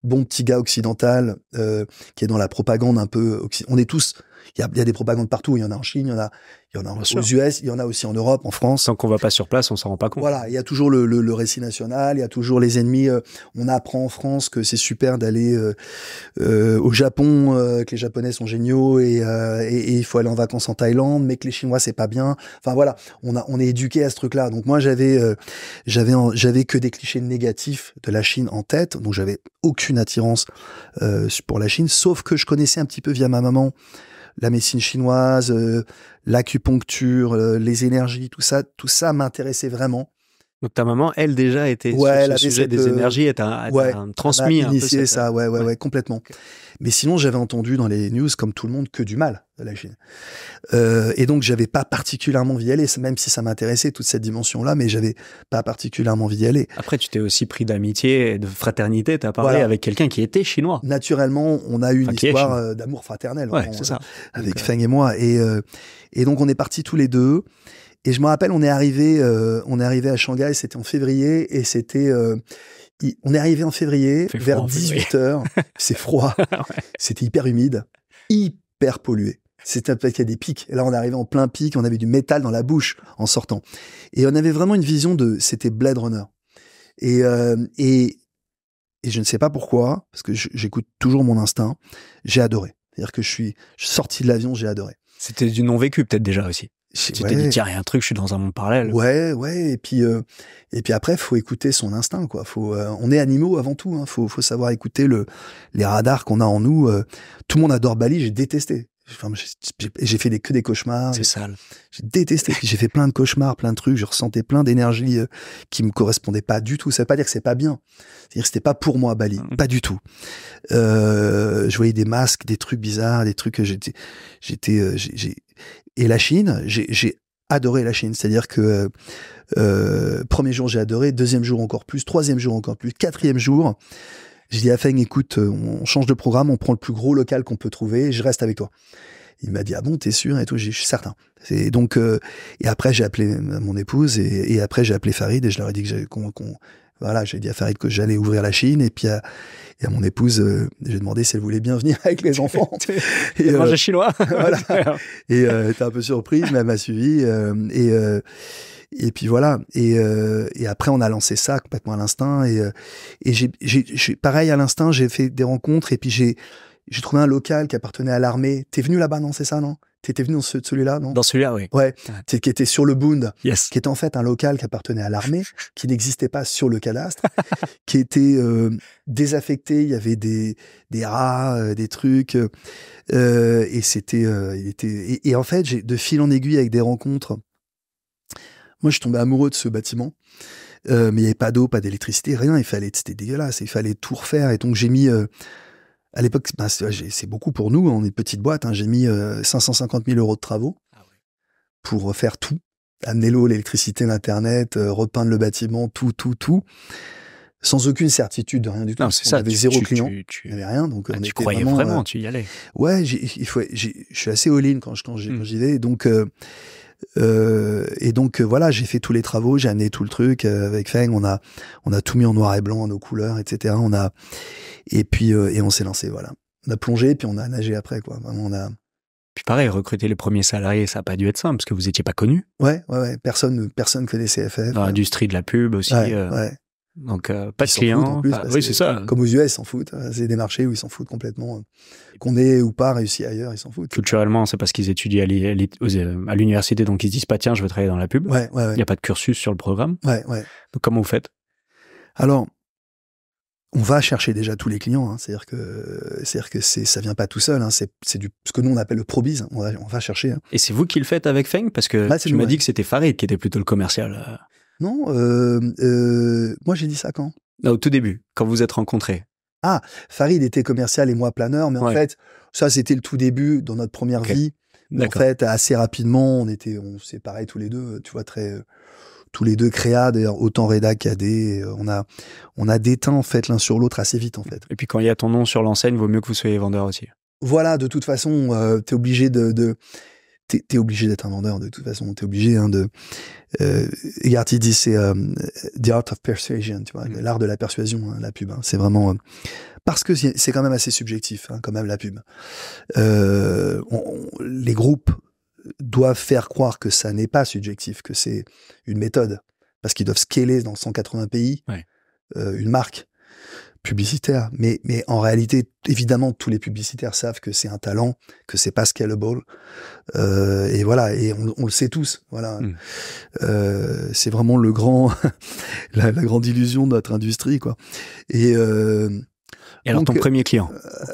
bon petit gars occidental qui est dans la propagande un peu. On est tous. Il y a des propagandes partout. Il y en a en Chine, il y en a aux US, il y en a aussi en Europe, en France. Tant qu'on va pas sur place, on s'en rend pas compte. Voilà, il y a toujours le récit national, il y a toujours les ennemis. On apprend en France que c'est super d'aller au Japon, que les Japonais sont géniaux et il faut aller en vacances en Thaïlande, mais que les Chinois c'est pas bien. Enfin voilà, on est éduqué à ce truc-là. Donc moi j'avais que des clichés négatifs de la Chine en tête, donc j'avais aucune attirance pour la Chine, sauf que je connaissais un petit peu via ma maman la médecine chinoise, l'acupuncture, les énergies, tout ça m'intéressait vraiment. Donc ta maman, elle déjà était sur ce sujet des énergies, elle t'a transmis un peu initié ça, ouais, complètement. Okay. Mais sinon, j'avais entendu dans les news, comme tout le monde, que du mal de la Chine. Et donc, j'avais pas particulièrement envie d'y aller, même si ça m'intéressait, toute cette dimension-là, mais j'avais pas particulièrement envie d'y aller. Après, tu t'es aussi pris d'amitié et de fraternité, t'as parlé avec quelqu'un qui était chinois. Naturellement, on a eu une histoire d'amour fraternel. C'est ça. Avec Feng et moi. Et donc, on est partis tous les deux. Et je me rappelle, on est arrivé à Shanghai, c'était en février, et c'était... on est arrivé en février, vers 18h, c'est froid, c'était hyper humide, hyper pollué. C'était peut-être qu'il y a des pics. Et là, on est arrivé en plein pic, on avait du métal dans la bouche en sortant. Et on avait vraiment une vision c'était Blade Runner. Et je ne sais pas pourquoi, parce que j'écoute toujours mon instinct, j'ai adoré. C'est-à-dire que je suis sorti de l'avion, j'ai adoré. C'était du non-vécu peut-être déjà aussi. Tu t'es dit, tiens, il y a un truc, je suis dans un monde parallèle. Ouais. Et puis après, faut écouter son instinct, quoi. On est animaux avant tout, hein. Faut savoir écouter les radars qu'on a en nous. Tout le monde adore Bali, j'ai détesté. Enfin, j'ai fait que des cauchemars. C'est sale. J'ai détesté. J'ai fait plein de cauchemars, plein de trucs. Je ressentais plein d'énergie qui me correspondait pas du tout. Ça veut pas dire que c'est pas bien. C'est-à-dire que c'était pas pour moi, Bali. Pas du tout. Je voyais des masques, des trucs bizarres, des trucs que et la Chine, j'ai adoré la Chine. C'est-à-dire que premier jour, j'ai adoré. Deuxième jour, encore plus. Troisième jour, encore plus. Quatrième jour, j'ai dit à Feng, écoute, on change de programme, on prend le plus gros local qu'on peut trouver et je reste avec toi. Il m'a dit, ah bon, t'es sûr? Et tout, je suis certain. Et donc, et après, j'ai appelé mon épouse et après, j'ai appelé Farid et je leur ai dit que j'ai dit à Farid que j'allais ouvrir la Chine et puis à mon épouse, j'ai demandé si elle voulait bien venir avec les enfants. Et manger chinois. Voilà. Et elle était un peu surprise, mais elle m'a suivi. Et puis voilà. Et après, on a lancé ça complètement à l'instinct. Et pareil, à l'instinct, j'ai fait des rencontres et puis j'ai trouvé un local qui appartenait à l'armée. T'es venu là-bas, non? C'est ça, non? T'étais venu dans celui-là, non? Dans celui-là, oui. Ouais. Qui était sur le Bund. Yes. Qui était en fait un local qui appartenait à l'armée, qui n'existait pas sur le cadastre, qui était désaffecté. Il y avait des rats, des trucs. Et c'était, et en fait, de fil en aiguille avec des rencontres. Moi, je suis tombé amoureux de ce bâtiment. Mais il n'y avait pas d'eau, pas d'électricité, rien. C'était dégueulasse. Il fallait tout refaire. Et donc, j'ai mis, à l'époque, c'est beaucoup pour nous, on est une petite boîte, hein, j'ai mis 550 000 € de travaux pour faire tout. Amener l'eau, l'électricité, l'internet, repeindre le bâtiment, tout. Sans aucune certitude de rien du tout. Non, c'est ça. On avait zéro client. Il n'y avait rien. Donc, tu croyais vraiment, tu y allais. Ouais, je suis assez all-in quand j'y vais. Donc, Et donc voilà, j'ai fait tous les travaux, j'ai amené tout le truc avec Feng. On a tout mis en noir et blanc, nos couleurs, etc. Et on s'est lancé. Voilà, on a plongé puis on a nagé après quoi. Vraiment, Puis pareil, recruter les premiers salariés, ça n'a pas dû être simple parce que vous n'étiez pas connu. Ouais. Personne connaissait FF. Dans l'industrie de la pub aussi. Ouais. Donc, pas de clients. Oui, c'est ça. Comme aux US, ils s'en foutent. C'est des marchés où ils s'en foutent complètement. Qu'on ait ou pas réussi ailleurs, ils s'en foutent. Culturellement, c'est parce qu'ils étudient à l'université, donc ils se disent pas, tiens, je veux travailler dans la pub. Ouais. Il n'y a pas de cursus sur le programme. Ouais. Donc, comment vous faites? Alors, on va chercher déjà tous les clients. C'est-à-dire que ça vient pas tout seul. C'est ce que nous on appelle le pro-biz. On va chercher. Et c'est vous qui le faites avec Feng? Parce que tu m'as dit que c'était Farid qui était plutôt le commercial. Non, moi j'ai dit ça quand? Au tout début, quand vous êtes rencontrés. Ah, Farid était commercial et moi planeur, mais en fait, ça c'était le tout début dans notre première vie. En fait, assez rapidement, on s'est pareil tous les deux, tu vois, tous les deux créa, d'ailleurs, autant Reda qu'AD. On a déteint en fait l'un sur l'autre assez vite en fait. Et puis quand il y a ton nom sur l'enseigne, vaut mieux que vous soyez vendeur aussi. Voilà, de toute façon, t'es obligé t'es obligé d'être un vendeur, de toute façon. T'es obligé Egarty dit c'est the art of persuasion, tu vois, l'art de la persuasion, la pub. C'est vraiment parce que c'est quand même assez subjectif, quand même la pub. Les groupes doivent faire croire que ça n'est pas subjectif, que c'est une méthode, parce qu'ils doivent scaler dans 180 pays une marque publicitaire, mais en réalité, évidemment, tous les publicitaires savent que c'est un talent, que c'est pas scalable, et voilà, et on le sait tous, voilà. C'est vraiment la grande illusion de notre industrie, quoi. Et alors ton premier client?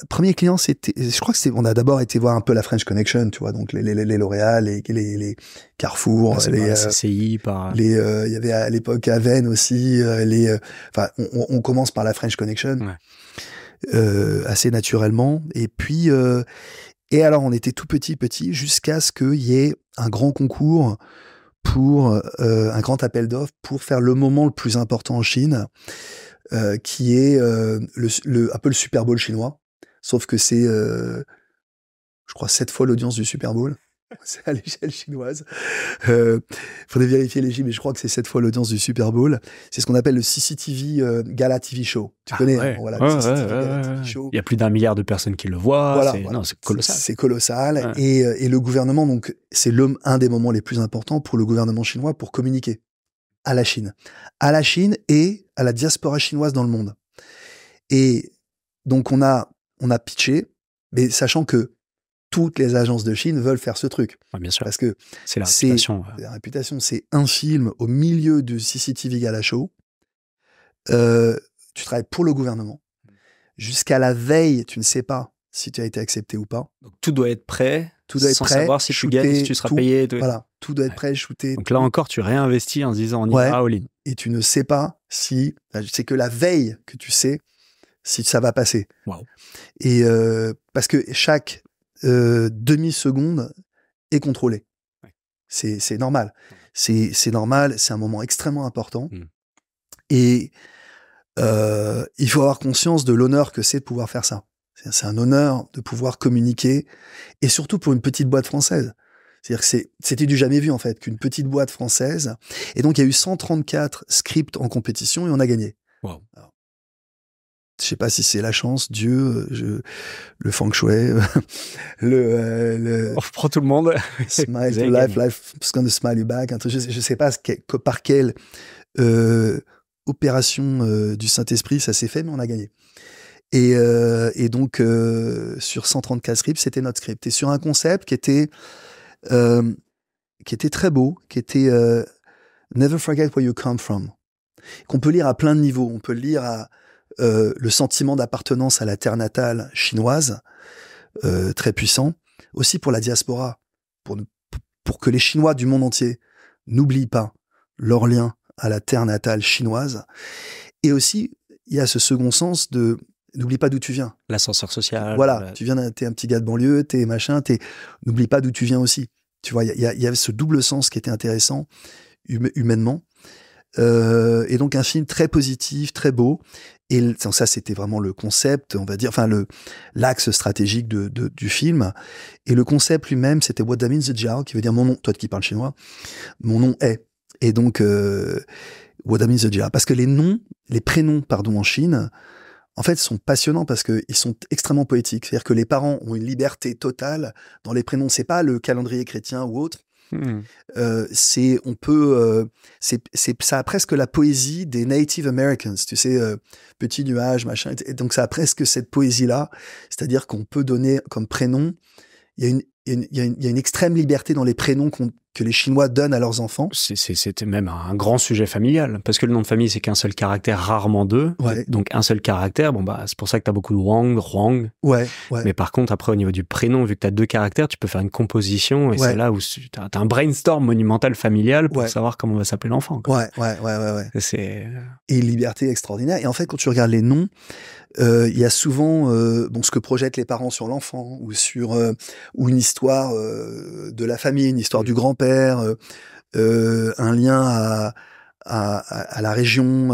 Premier client, je crois que on a d'abord été voir un peu la French Connection, tu vois, donc les L'Oréal, les Carrefour, les CCI, il y avait à l'époque Aven aussi, enfin, on commence par la French Connection, assez naturellement, et puis, et alors on était tout petit, jusqu'à ce qu'il y ait un grand concours pour, un grand appel d'offres pour faire le moment le plus important en Chine, qui est un peu le Super Bowl chinois, sauf que c'est, je crois, 7 fois l'audience du Super Bowl. C'est à l'échelle chinoise. Faudrait vérifier les chiffres, mais je crois que c'est 7 fois l'audience du Super Bowl. C'est ce qu'on appelle le CCTV Gala TV Show. Tu connais, voilà, le CCTV Gala TV Show. Il y a plus d'1 milliard de personnes qui le voient. Voilà, c'est colossal. C'est colossal. Et le gouvernement, donc, c'est un des moments les plus importants pour le gouvernement chinois pour communiquer à la Chine et à la diaspora chinoise dans le monde. Et donc, on a pitché, mais sachant que toutes les agences de Chine veulent faire ce truc. Bien sûr. Parce que c'est la réputation. La réputation, c'est un film au milieu du CCTV Gala Show. Tu travailles pour le gouvernement. Jusqu'à la veille, tu ne sais pas si tu as été accepté ou pas. Donc, tout doit être prêt. Sans savoir si tu gagnes, si tu seras payé. Voilà, tout doit être prêt, shooté. Donc là encore, tu réinvestis en se disant on y va all-in. Et tu ne sais pas si... C'est que la veille que tu sais si ça va passer. Wow. Et parce que chaque demi-seconde est contrôlée. C'est normal. C'est normal, c'est un moment extrêmement important. Et il faut avoir conscience de l'honneur que c'est de pouvoir faire ça. C'est un honneur de pouvoir communiquer, et surtout pour une petite boîte française. C'est-à-dire que c'était du jamais vu, en fait, qu'une petite boîte française. Et donc, il y a eu 134 scripts en compétition et on a gagné. Wow. Alors, je sais pas si c'est la chance, Dieu, le feng shui, on prend tout le monde. Smile to life, life's gonna smile you back. Je sais pas par quelle opération du Saint-Esprit ça s'est fait, mais on a gagné. Et donc, sur 134 scripts, c'était notre script. Et sur un concept qui était très beau, qui était Never forget where you come from. Qu'on peut lire à plein de niveaux. On peut le lire à le sentiment d'appartenance à la terre natale chinoise, très puissant. Aussi pour la diaspora, pour que les Chinois du monde entier n'oublient pas leur lien à la terre natale chinoise. Et aussi, il y a ce second sens de n'oublie pas d'où tu viens. L'ascenseur social. Voilà, tu viens, t'es un petit gars de banlieue, n'oublie pas d'où tu viens aussi. Tu vois, il y avait ce double sens qui était intéressant humainement. Et donc un film très positif, très beau. Et donc ça, c'était vraiment le concept, on va dire, enfin l'axe stratégique du film. Et le concept lui-même, c'était What That Means the Jiao, qui veut dire mon nom. Toi qui parles chinois, mon nom est. Et donc What That Means the Jiao, parce que les prénoms, en Chine, en fait, sont passionnants parce que ils sont extrêmement poétiques. C'est-à-dire que les parents ont une liberté totale dans les prénoms. C'est pas le calendrier chrétien ou autre. Ça a presque la poésie des Native Americans, tu sais, petit nuage, machin. Et donc ça a presque cette poésie-là, c'est-à-dire qu'on peut donner comme prénom. Il y a une extrême liberté dans les prénoms que les Chinois donnent à leurs enfants. C'était même un grand sujet familial, parce que le nom de famille, c'est qu'un seul caractère, rarement deux. Ouais. Donc, un seul caractère, c'est pour ça que tu as beaucoup de Wang, Huang. Ouais. Mais par contre, après, au niveau du prénom, vu que tu as 2 caractères, tu peux faire une composition, et c'est là où tu as un brainstorm monumental familial pour savoir comment va s'appeler l'enfant. Ouais. Et une liberté extraordinaire. Et en fait, quand tu regardes les noms, il y a souvent ce que projettent les parents sur l'enfant, ou une histoire de la famille, une histoire du grand-père, un lien à la région.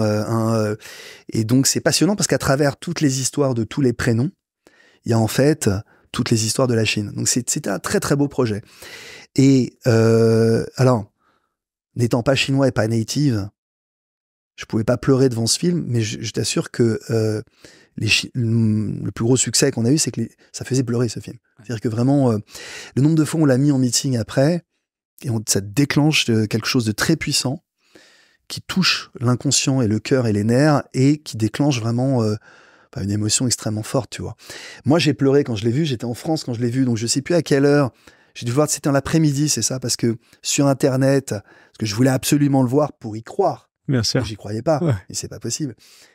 Et donc c'est passionnant parce qu'à travers toutes les histoires de tous les prénoms, il y a en fait toutes les histoires de la Chine. Donc c'était un très très beau projet. Et alors, n'étant pas chinois et pas native, je pouvais pas pleurer devant ce film, mais je t'assure que le plus gros succès qu'on a eu, c'est que ça faisait pleurer ce film. C'est-à-dire que vraiment, le nombre de fois on l'a mis en meeting après, et ça déclenche quelque chose de très puissant, qui touche l'inconscient et le cœur et les nerfs, et qui déclenche vraiment une émotion extrêmement forte, tu vois. Moi, j'ai pleuré quand je l'ai vu, j'étais en France quand je l'ai vu, donc je sais plus à quelle heure. J'ai dû voir, c'était en l'après-midi, c'est ça, parce que sur Internet, parce que je voulais absolument le voir pour y croire. Bien sûr. J'y croyais pas, et c'est pas possible.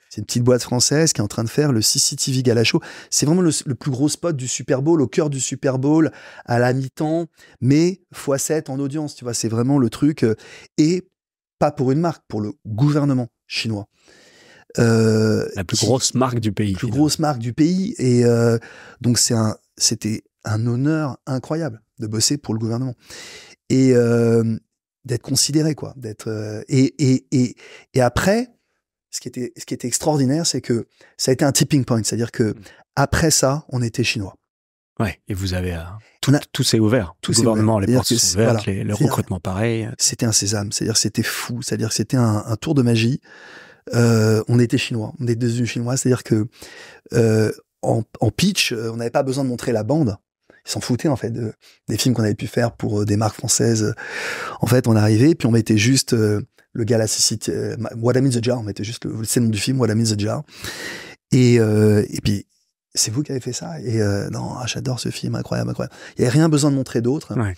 C'est une petite boîte française qui est en train de faire le CCTV Gala Show. C'est vraiment le plus gros spot du Super Bowl, au cœur du Super Bowl, à la mi-temps, mais x7 en audience, tu vois. C'est vraiment le truc, et pas pour une marque, pour le gouvernement chinois. La plus grosse marque du pays. La plus grosse marque du pays, et donc c'était un honneur incroyable de bosser pour le gouvernement. Et d'être considéré, quoi. Et après, ce qui était extraordinaire, c'est que ça a été un tipping point. C'est-à-dire que après ça, on était chinois. Ouais. Et vous avez, tout s'est ouvert. Tout le gouvernement, les portes sont ouvertes, le recrutement pareil. C'était un sésame. C'est-à-dire, c'était fou. C'est-à-dire, c'était un tour de magie. On était chinois. On est devenus chinois. C'est-à-dire que, en pitch, on n'avait pas besoin de montrer la bande. Ils s'en foutaient, en fait, des films qu'on avait pu faire pour des marques françaises. En fait, on arrivait, puis on mettait juste le Galaxy City, What That Means the Jar. On mettait juste c'est le nom du film, What That Means the Jar. Et puis, c'est vous qui avez fait ça. Et non, j'adore ce film, incroyable. Il n'y avait rien besoin de montrer d'autre. Ouais.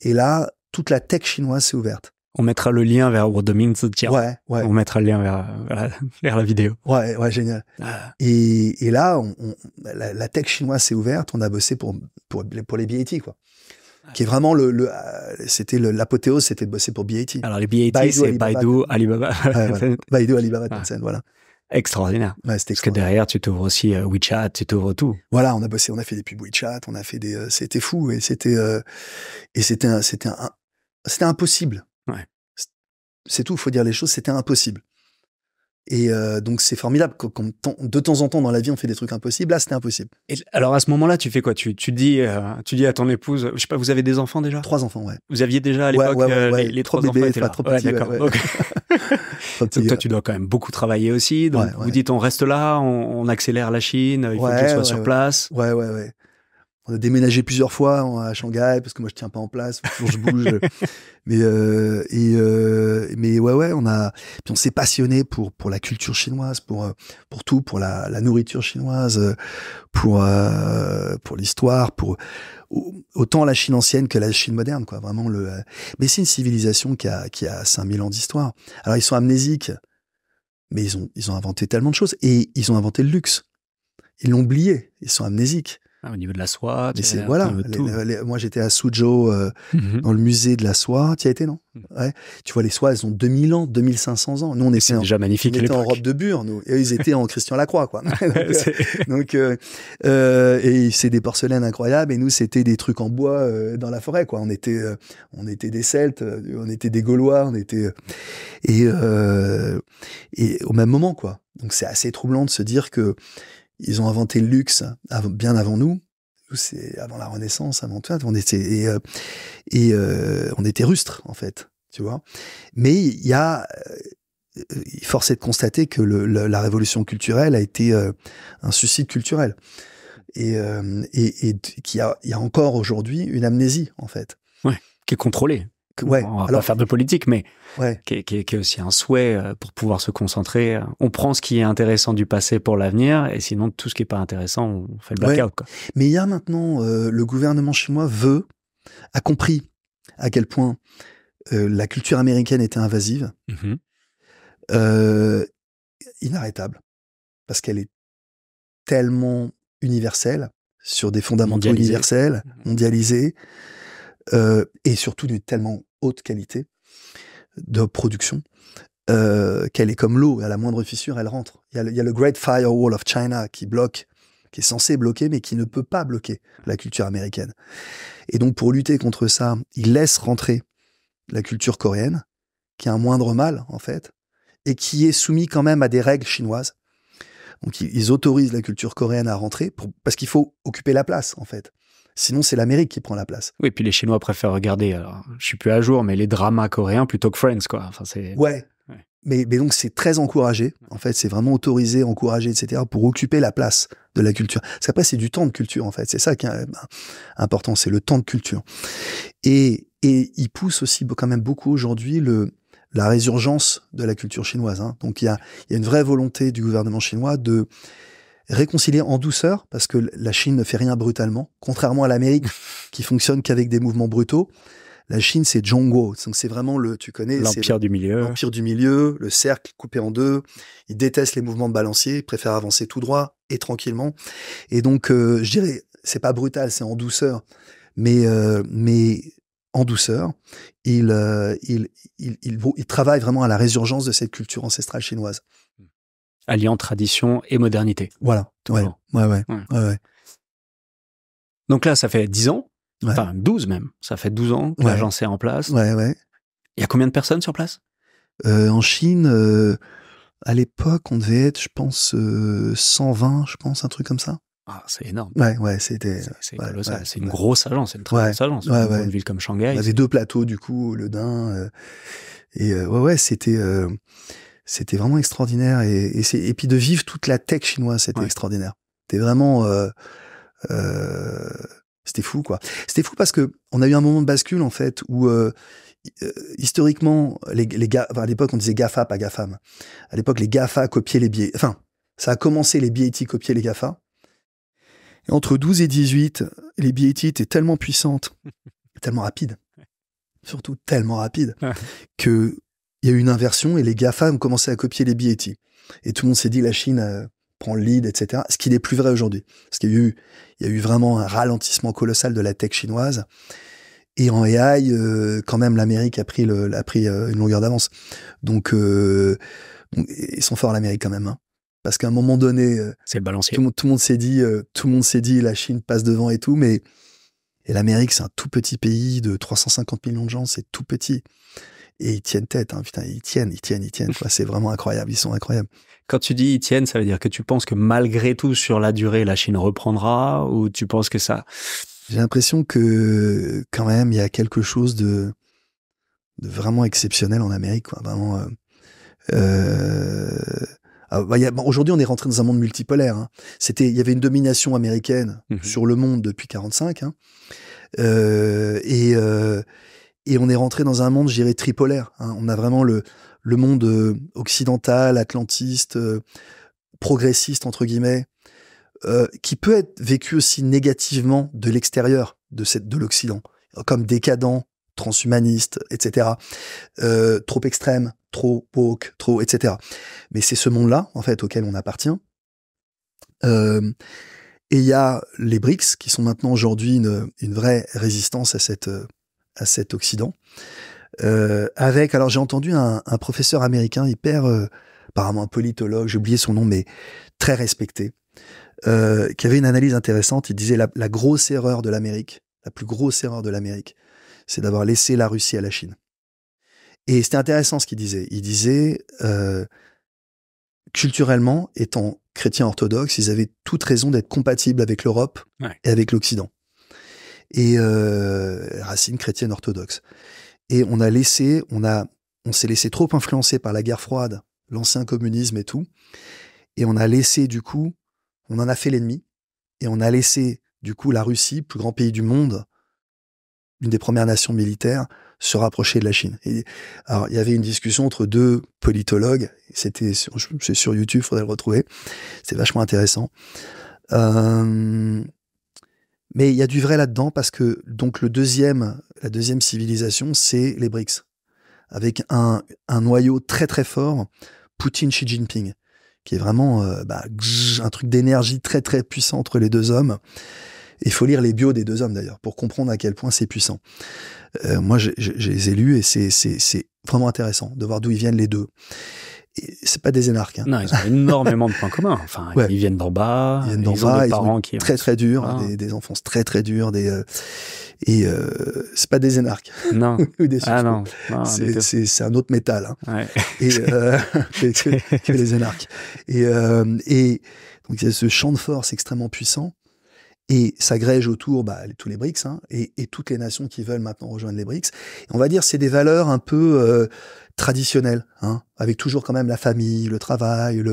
Et là, toute la tech chinoise s'est ouverte. On mettra le lien vers What That Means the Jar. Ouais. On mettra le lien vers la vidéo. Ouais, génial. Et là, la tech chinoise s'est ouverte. On a bossé pour les BAT, quoi. Qui est vraiment c'était l'apothéose, c'était de bosser pour BAT. Alors les BAT, c'est Baidu, Alibaba. Baidu, Alibaba, Tencent, voilà. Extraordinaire. Ouais, parce que derrière, tu t'ouvres aussi WeChat, tu t'ouvres tout. Voilà, on a bossé, on a fait des pubs WeChat, on a fait c'était fou, et c'était impossible. Ouais. C'est tout, faut dire les choses, c'était impossible. Et donc c'est formidable, de temps en temps dans la vie on fait des trucs impossibles, là c'était impossible. Et alors à ce moment-là tu fais quoi, tu dis à ton épouse, je sais pas, vous avez des enfants déjà? 3 enfants, ouais. Vous aviez déjà à l'époque les 3 enfants étaient là. Trop petits, d'accord. Donc toi tu dois quand même beaucoup travailler aussi, donc vous dites on reste là, on accélère la Chine, il faut qu'il soit sur place. Ouais. On a déménagé plusieurs fois à Shanghai parce que moi je tiens pas en place, faut que je bouge. mais puis on s'est passionné pour la culture chinoise, pour tout, pour la nourriture chinoise, pour l'histoire, pour autant la Chine ancienne que la Chine moderne, quoi. Vraiment mais c'est une civilisation qui a 5000 ans d'histoire. Alors ils sont amnésiques, mais ils ont inventé tellement de choses, et ils ont inventé le luxe. Ils l'ont oublié, ils sont amnésiques. Au niveau de la soie, mais c'est voilà. Moi, j'étais à Suzhou, dans le musée de la soie. Tu y as été, non? Ouais. Tu vois, les soies, elles ont 2000 ans, 2500 ans. Nous, on était déjà magnifique. On était en robe de bure, nous. Et eux, ils étaient en Christian Lacroix, quoi. Donc, et c'est des porcelaines incroyables. Et nous, c'était des trucs en bois dans la forêt, quoi. On était des Celtes, on était des Gaulois, on était et au même moment, quoi. Donc, c'est assez troublant de se dire que ils ont inventé le luxe bien avant nous. C'est avant la Renaissance, avant tout. On était on était rustres, en fait, tu vois. Mais force est de constater que la révolution culturelle a été un suicide culturel et qu'il y a encore aujourd'hui une amnésie, en fait. Ouais, qui est contrôlée. Ouais. On va pas faire de politique, mais qui est aussi un souhait pour pouvoir se concentrer. On prend ce qui est intéressant du passé pour l'avenir, et sinon tout ce qui est pas intéressant, on fait le blackout. Quoi. Mais il y a maintenant, le gouvernement chinois a compris à quel point la culture américaine était invasive, inarrêtable, parce qu'elle est tellement universelle, sur des fondamentaux universels, mondialisés, et surtout d'une tellement haute qualité de production qu'elle est comme l'eau, à la moindre fissure, elle rentre. Il y a le Great Firewall of China qui est censé bloquer, mais qui ne peut pas bloquer la culture américaine. Et donc, pour lutter contre ça, ils laissent rentrer la culture coréenne, qui a un moindre mal, en fait, et qui est soumis quand même à des règles chinoises. Donc, ils autorisent la culture coréenne à rentrer parce qu'il faut occuper la place, en fait. Sinon, c'est l'Amérique qui prend la place. Oui, puis les Chinois préfèrent regarder, alors, je suis plus à jour, mais les dramas coréens plutôt que Friends, quoi. Enfin, c'est... Ouais. Mais donc, c'est très encouragé. En fait, c'est vraiment autorisé, encouragé, etc., pour occuper la place de la culture. Parce qu'après, c'est du temps de culture, en fait. C'est ça qui est important, c'est le temps de culture. Et il pousse aussi quand même beaucoup aujourd'hui la résurgence de la culture chinoise. Hein. Donc, il y a une vraie volonté du gouvernement chinois de réconcilier en douceur, parce que la Chine ne fait rien brutalement, contrairement à l'Amérique qui fonctionne qu'avec des mouvements brutaux. La Chine, c'est Zhongguo, donc c'est vraiment tu connais, l'empire du milieu. L'empire du milieu, le cercle coupé en deux. Ils détestent les mouvements de balancier, ils préfèrent avancer tout droit et tranquillement. Et donc, je dirais, c'est pas brutal, c'est en douceur, mais en douceur, ils travaillent vraiment à la résurgence de cette culture ancestrale chinoise. Alliant tradition et modernité. Voilà. Ouais. Donc là, ça fait 10 ans, enfin 12 même. Ça fait 12 ans que l'agence est en place. Ouais. Il y a combien de personnes sur place? En Chine, à l'époque, on devait être, je pense, 120, je pense, un truc comme ça. Ah, c'est énorme. Ouais, c'était... C'est colossal. C'est une grosse agence, c'est une très grosse agence. Dans une ville comme Shanghai. On avait 2 plateaux, du coup, le Dain. C'était vraiment extraordinaire. Et puis de vivre toute la tech chinoise, c'était extraordinaire. C'était vraiment... c'était fou, quoi. C'était fou parce que on a eu un moment de bascule, en fait, où historiquement, les gars, à l'époque, on disait GAFA, pas GAFAM. À l'époque, les GAFA copiaient les BAT. Enfin, ça a commencé, les BAT copiaient les GAFA. Et entre 12 et 18, les BAT étaient tellement puissantes, tellement rapides, surtout tellement rapides, que il y a eu une inversion et les GAFA ont commencé à copier les BAT. Et tout le monde s'est dit, la Chine prend le lead, etc. Ce qui n'est plus vrai aujourd'hui. Parce qu'il y a eu vraiment un ralentissement colossal de la tech chinoise. Et en AI, quand même, l'Amérique a pris une longueur d'avance. Donc, ils sont forts, l'Amérique, quand même. Hein. Parce qu'à un moment donné, c'est le balancier. Tout le monde s'est dit, la Chine passe devant et tout, mais l'Amérique, c'est un tout petit pays de 350 millions de gens, c'est tout petit. Et ils tiennent tête, hein, putain, ils tiennent. Quoi. C'est vraiment incroyable, ils sont incroyables. Quand tu dis ils tiennent, ça veut dire que tu penses que malgré tout, sur la durée, la Chine reprendra, ou tu penses que ça... J'ai l'impression que, quand même, il y a quelque chose de vraiment exceptionnel en Amérique, quoi. Vraiment... aujourd'hui, on est rentré dans un monde multipolaire. Hein. Il y avait une domination américaine sur le monde depuis 1945. Hein. Et on est rentré dans un monde, je dirais, tripolaire. Hein. On a vraiment le monde occidental, atlantiste, progressiste, entre guillemets, qui peut être vécu aussi négativement de l'extérieur de l'Occident, comme décadent, transhumaniste, etc. Trop extrême, trop woke, trop, etc. Mais c'est ce monde-là, en fait, auquel on appartient. Et il y a les BRICS qui sont maintenant aujourd'hui une vraie résistance à cet Occident. Alors j'ai entendu un professeur américain hyper, apparemment un politologue, j'ai oublié son nom, mais très respecté, qui avait une analyse intéressante. Il disait la grosse erreur de l'Amérique, la plus grosse erreur de l'Amérique, c'est d'avoir laissé la Russie à la Chine. Et c'était intéressant ce qu'il disait. Il disait, culturellement, étant chrétiens orthodoxes, ils avaient toute raison d'être compatibles avec l'Europe et avec l'Occident. Et racines chrétiennes orthodoxes. Et on s'est laissé trop influencer par la guerre froide, l'ancien communisme et tout. Et on a laissé, du coup, on en a fait l'ennemi. Et on a laissé, du coup, la Russie, plus grand pays du monde, une des premières nations militaires, se rapprocher de la Chine. Et, alors, il y avait une discussion entre deux politologues. C'est sur YouTube, il faudrait le retrouver. C'est vachement intéressant. Mais il y a du vrai là-dedans parce que donc la deuxième civilisation, c'est les BRICS, avec un noyau très très fort, Poutine-Xi Jinping, qui est vraiment un truc d'énergie très très puissant entre les deux hommes. Il faut lire les bios des deux hommes d'ailleurs pour comprendre à quel point c'est puissant. Moi, je les ai lus et c'est vraiment intéressant de voir d'où ils viennent les deux. Et c'est pas des énarques. Hein. Non, ils ont énormément de points communs. Enfin, ils viennent d'en bas. Ils ont des parents qui très très durs, des enfants très très durs, c'est pas des énarks. Non. Ou des non c'est un autre métal. Hein. Ouais. Et que les énarques. Et donc il y a ce champ de force extrêmement puissant. Et s'agrègent autour tous les BRICS et toutes les nations qui veulent maintenant rejoindre les BRICS. Et on va dire c'est des valeurs un peu traditionnelles, avec toujours quand même la famille, le travail,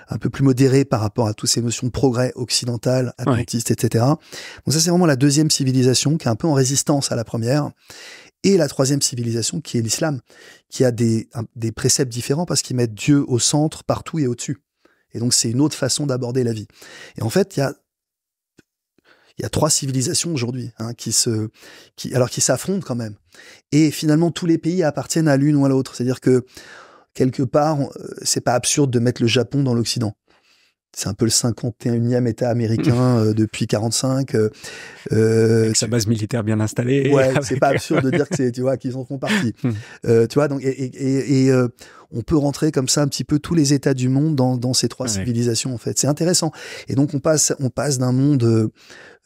un peu plus modéré par rapport à toutes ces notions de progrès occidental, atlantiste, etc. Donc ça c'est vraiment la deuxième civilisation qui est un peu en résistance à la première. Et la troisième civilisation qui est l'islam, qui a des préceptes différents parce qu'ils mettent Dieu au centre, partout et au-dessus. Et donc c'est une autre façon d'aborder la vie. Et en fait, il y a trois civilisations aujourd'hui qui s'affrontent quand même. Et finalement, tous les pays appartiennent à l'une ou à l'autre. C'est-à-dire que, quelque part, c'est pas absurde de mettre le Japon dans l'Occident. C'est un peu le 51e État américain depuis 45. Avec sa base militaire bien installée. Ouais, c'est pas absurde de dire que qu'ils en font partie. Tu vois, donc on peut rentrer comme ça un petit peu tous les États du monde dans ces trois civilisations en fait. C'est intéressant. Et donc on passe d'un monde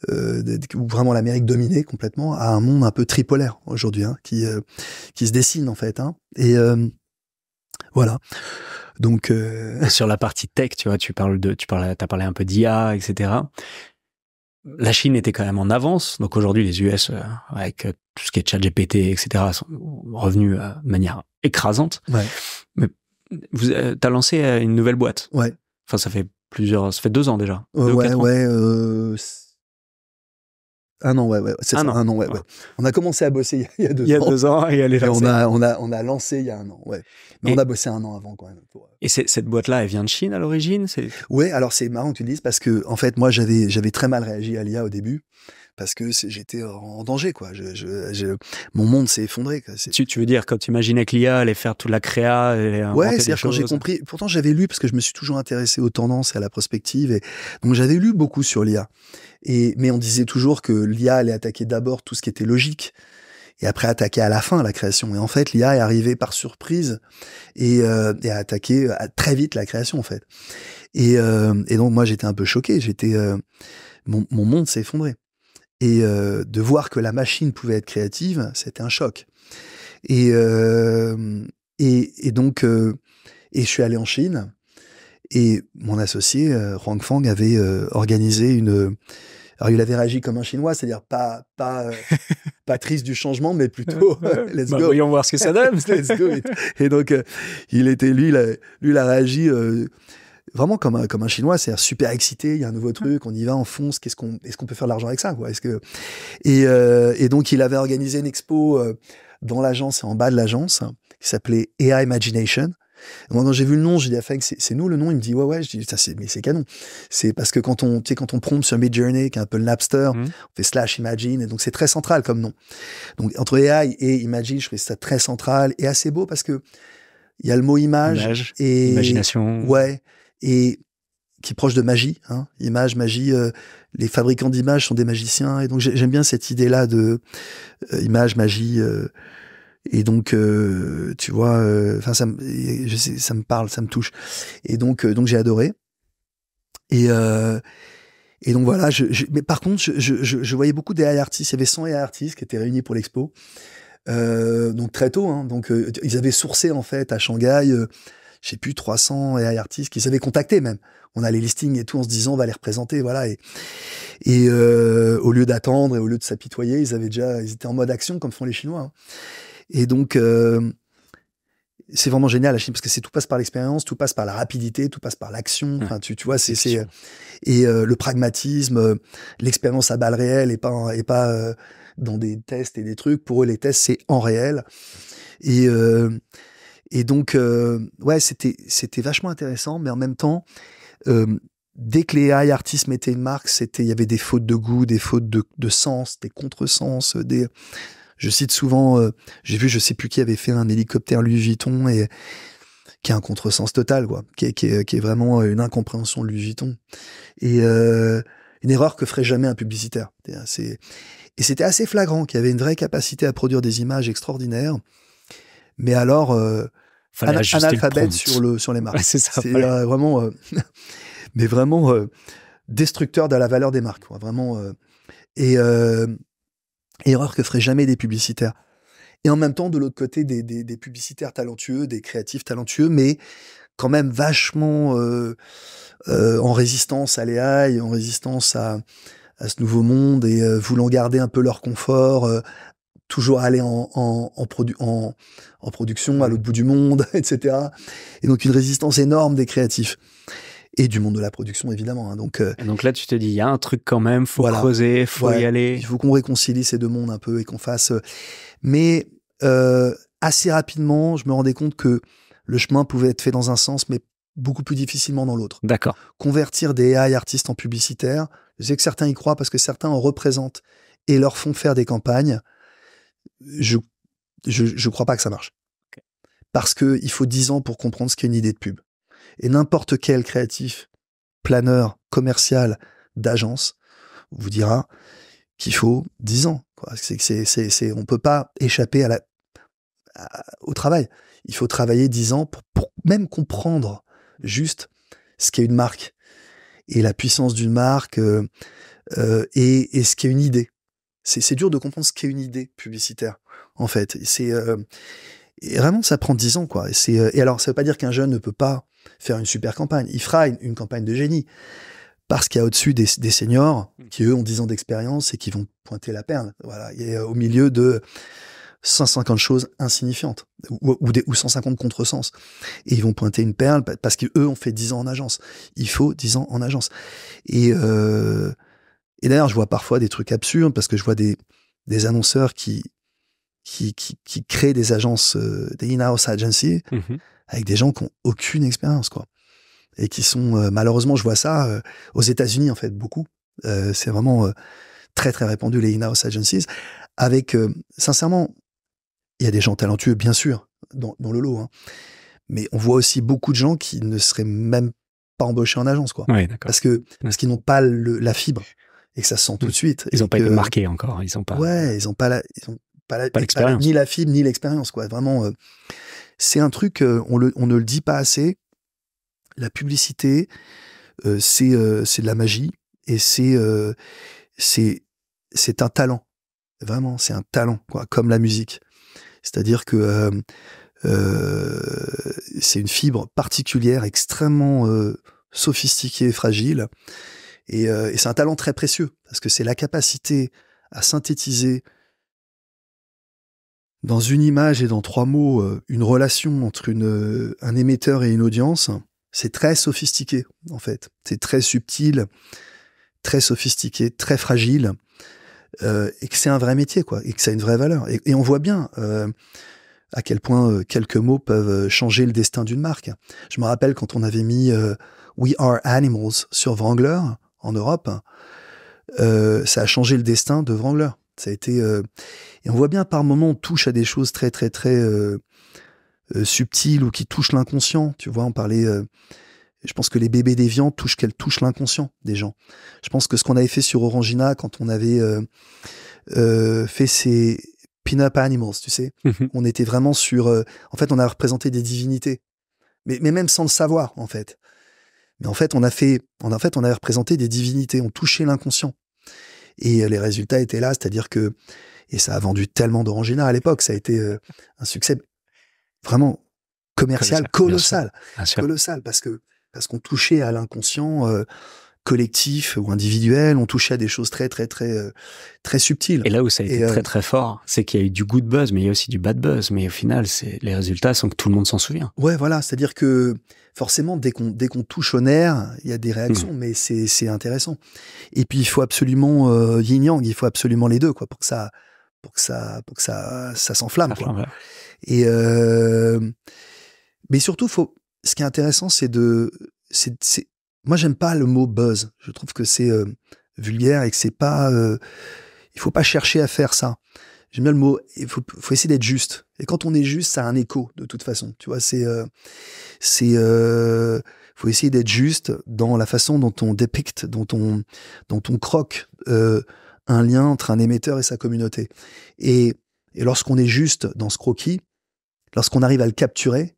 où vraiment l'Amérique dominait complètement à un monde un peu tripolaire aujourd'hui, qui se dessine en fait. Et voilà. Donc sur la partie tech, tu vois, t'as parlé un peu d'IA, etc. La Chine était quand même en avance, donc aujourd'hui les US avec tout ce qui est ChatGPT, etc. sont revenus de manière écrasante. Ouais. Mais t'as lancé une nouvelle boîte. Ouais. Enfin, ça fait 2 ans déjà. Un an, c'est ça, un an, ouais. On a commencé à bosser il y a 2 ans. Il y a 2 ans, et elle est lancée. On a lancé il y a un an, ouais. Mais on a bossé un an avant, quand même. Et cette boîte-là, elle vient de Chine à l'origine? Ouais, alors c'est marrant que tu le dises, parce que, en fait, moi, j'avais très mal réagi à l'IA au début, parce que j'étais en danger, quoi. Mon monde s'est effondré, quoi. Tu veux dire, quand tu imaginais que l'IA allait faire toute la créa, ouais, c'est-à-dire quand j'ai compris, pourtant j'avais lu, parce que je me suis toujours intéressé aux tendances et à la prospective, et donc j'avais lu beaucoup sur l'IA. Mais on disait toujours que l'IA allait attaquer d'abord tout ce qui était logique, et après attaquer à la fin la création. Et en fait, l'IA est arrivée par surprise et a attaqué très vite la création, en fait. Et donc moi, j'étais un peu choqué. Mon monde s'est effondré. Et de voir que la machine pouvait être créative, c'était un choc. Et donc, je suis allé en Chine. Et mon associé, Huang Fang, avait organisé alors, il avait réagi comme un Chinois, c'est-à-dire pas triste du changement, mais plutôt let's go. Voyons voir ce que ça donne. Let's go. Et donc, lui, il a réagi vraiment comme un Chinois, c'est-à-dire super excité, il y a un nouveau truc, on y va, on fonce, est-ce qu'on peut faire de l'argent avec ça, quoi? Et donc, il avait organisé une expo dans l'agence et en bas de l'agence qui s'appelait AI Imagination. Moi, quand j'ai vu le nom, j'ai dit à Feng, c'est nous le nom. Il me dit ouais, je dis mais c'est canon. C'est parce que quand on prompt sur Midjourney, qui est un peu le Napster, on fait /imagine, et donc c'est très central comme nom. Donc entre AI et Imagine, je trouvais ça très central et assez beau parce que il y a le mot image et imagination. Ouais. Et qui est proche de magie, hein, image, magie. Les fabricants d'images sont des magiciens, et donc j'aime bien cette idée-là de image, magie. Et donc, tu vois, enfin, ça me parle, ça me touche. Et donc j'ai adoré. Et donc voilà. Mais par contre, je voyais beaucoup des AI artistes. Il y avait 100 AI artistes qui étaient réunis pour l'expo. Donc très tôt. Hein, donc ils avaient sourcé en fait à Shanghai. Je sais plus 300 AI artistes qui s'avaient contactés même. On a les listings et tout en se disant on va les représenter, voilà. Et au lieu d'attendre et au lieu de s'apitoyer, ils étaient en mode action comme font les Chinois. Hein. Et donc c'est vraiment génial la Chine parce que tout passe par l'expérience, tout passe par la rapidité, tout passe par l'action. Enfin tu vois le pragmatisme, l'expérience à balles réelles et pas dans des tests et des trucs. Pour eux les tests c'est en réel. Et donc, ouais, c'était vachement intéressant, mais en même temps, dès que les AI artistes mettaient une marque, il y avait des fautes de goût, des fautes de sens, des contresens, je cite souvent, j'ai vu, je sais plus qui avait fait un hélicoptère Louis Vuitton et qui a un contresens total, quoi, qui est vraiment une incompréhension de Louis Vuitton et une erreur que ferait jamais un publicitaire. Et c'était assez flagrant qu'il y avait une vraie capacité à produire des images extraordinaires, mais alors analphabète sur les marques. Ouais, c'est ça. C'est vraiment, mais vraiment destructeur de la valeur des marques, quoi, vraiment. Erreur que feraient jamais des publicitaires. Et en même temps, de l'autre côté, des publicitaires talentueux, des créatifs talentueux, mais quand même vachement en résistance à l'AI, en résistance à ce nouveau monde et voulant garder un peu leur confort, toujours aller en production à l'autre bout du monde, etc. Et donc une résistance énorme des créatifs et du monde de la production évidemment. Hein. Donc là tu te dis il y a un truc quand même, faut creuser, faut y aller. Il faut qu'on réconcilie ces deux mondes un peu et qu'on fasse. Mais assez rapidement, je me rendais compte que le chemin pouvait être fait dans un sens, mais beaucoup plus difficilement dans l'autre. D'accord. Convertir des AI artistes en publicitaires, je sais que certains y croient parce que certains en représentent et leur font faire des campagnes. Je crois pas que ça marche. Okay. Parce que il faut 10 ans pour comprendre ce qu'est une idée de pub. Et n'importe quel créatif, planeur, commercial, d'agence vous dira qu'il faut 10 ans. Quoi. On peut pas échapper au travail. Il faut travailler 10 ans pour même comprendre juste ce qu'est une marque et la puissance d'une marque et ce qu'est une idée. C'est dur de comprendre ce qu'est une idée publicitaire, en fait. Et vraiment, ça prend 10 ans, quoi. Et alors, ça veut pas dire qu'un jeune ne peut pas faire une super campagne. Il fera une campagne de génie. Parce qu'il y a au-dessus des seniors qui, eux, ont 10 ans d'expérience et qui vont pointer la perle. Voilà. Et au milieu de 150 choses insignifiantes ou 150 contresens. Et ils vont pointer une perle parce qu'eux ont fait 10 ans en agence. Il faut 10 ans en agence. Et d'ailleurs, je vois parfois des trucs absurdes parce que je vois des annonceurs qui créent des agences, des in-house agencies, avec des gens qui ont aucune expérience, quoi. Et qui sont, malheureusement, je vois ça aux États-Unis, en fait, beaucoup. C'est vraiment très, très répandu, les in-house agencies. Avec, sincèrement, il y a des gens talentueux, bien sûr, dans le lot. Hein. Mais on voit aussi beaucoup de gens qui ne seraient même pas embauchés en agence, quoi. Oui, d'accord. Parce qu'ils n'ont pas la fibre. Et que ça se sent tout de suite. Ils n'ont pas été marqués encore. Ils n'ont pas. Ouais, ils n'ont pas l'expérience. Ni la fibre, ni l'expérience, quoi. Vraiment, c'est un truc, on ne le dit pas assez. La publicité, c'est de la magie et c'est un talent. Vraiment, c'est un talent, quoi, comme la musique. C'est-à-dire que c'est une fibre particulière, extrêmement sophistiquée et fragile. Et c'est un talent très précieux, parce que c'est la capacité à synthétiser dans une image et dans 3 mots une relation entre un émetteur et une audience. C'est très sophistiqué, en fait. C'est très subtil, très sophistiqué, très fragile, et que c'est un vrai métier, quoi, et que ça a une vraie valeur. Et on voit bien à quel point quelques mots peuvent changer le destin d'une marque. Je me rappelle quand on avait mis We Are Animals sur Wrangler, en Europe, ça a changé le destin de Wrangler. Ça a été, et on voit bien par moments on touche à des choses très très très subtiles ou qui touchent l'inconscient. Tu vois, on parlait Je pense que les bébés déviants qu'elles touchent l'inconscient des gens. Je pense que ce qu'on avait fait sur Orangina quand on avait fait ces pin-up animals, tu sais, on était vraiment sur... en fait, on a représenté des divinités, mais même sans le savoir, en fait. Mais en fait, on avait représenté des divinités, on touchait l'inconscient. Et les résultats étaient là, c'est-à-dire que... Et ça a vendu tellement d'Orangina à l'époque, ça a été un succès vraiment commercial colossal. Colossal, parce qu'on touchait à l'inconscient collectif ou individuel, on touchait à des choses très subtiles. Et là où ça a été très très fort, c'est qu'il y a eu du good buzz, mais il y a aussi du bad buzz. Mais au final, les résultats sont que tout le monde s'en souvient. Ouais, voilà, c'est-à-dire que forcément, dès qu'on touche au nerf, il y a des réactions, mais c'est intéressant. Et puis il faut absolument yin-yang, il faut absolument les deux, quoi, pour que ça s'enflamme, quoi. Ouais. Et mais surtout, ce qui est intéressant, moi, j'aime pas le mot buzz. Je trouve que c'est vulgaire et que c'est pas. Il faut pas chercher à faire ça. J'aime bien le mot. Il faut essayer d'être juste. Et quand on est juste, ça a un écho de toute façon. Tu vois, faut essayer d'être juste dans la façon dont on dépicte, dont on croque un lien entre un émetteur et sa communauté. Et lorsqu'on est juste dans ce croquis, lorsqu'on arrive à le capturer.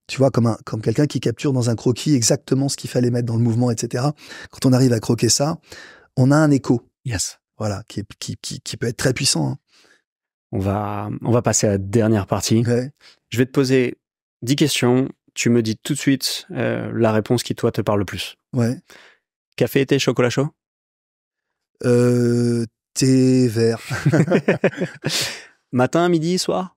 Tu vois, comme quelqu'un qui capture dans un croquis exactement ce qu'il fallait mettre dans le mouvement, etc. Quand on arrive à croquer ça, on a un écho. Yes. Voilà, qui peut être très puissant. Hein. On va passer à la dernière partie. Ouais. Je vais te poser 10 questions. Tu me dis tout de suite la réponse qui, toi, te parle le plus. Ouais. Café, thé, chocolat chaud? Thé vert. Matin, midi, soir?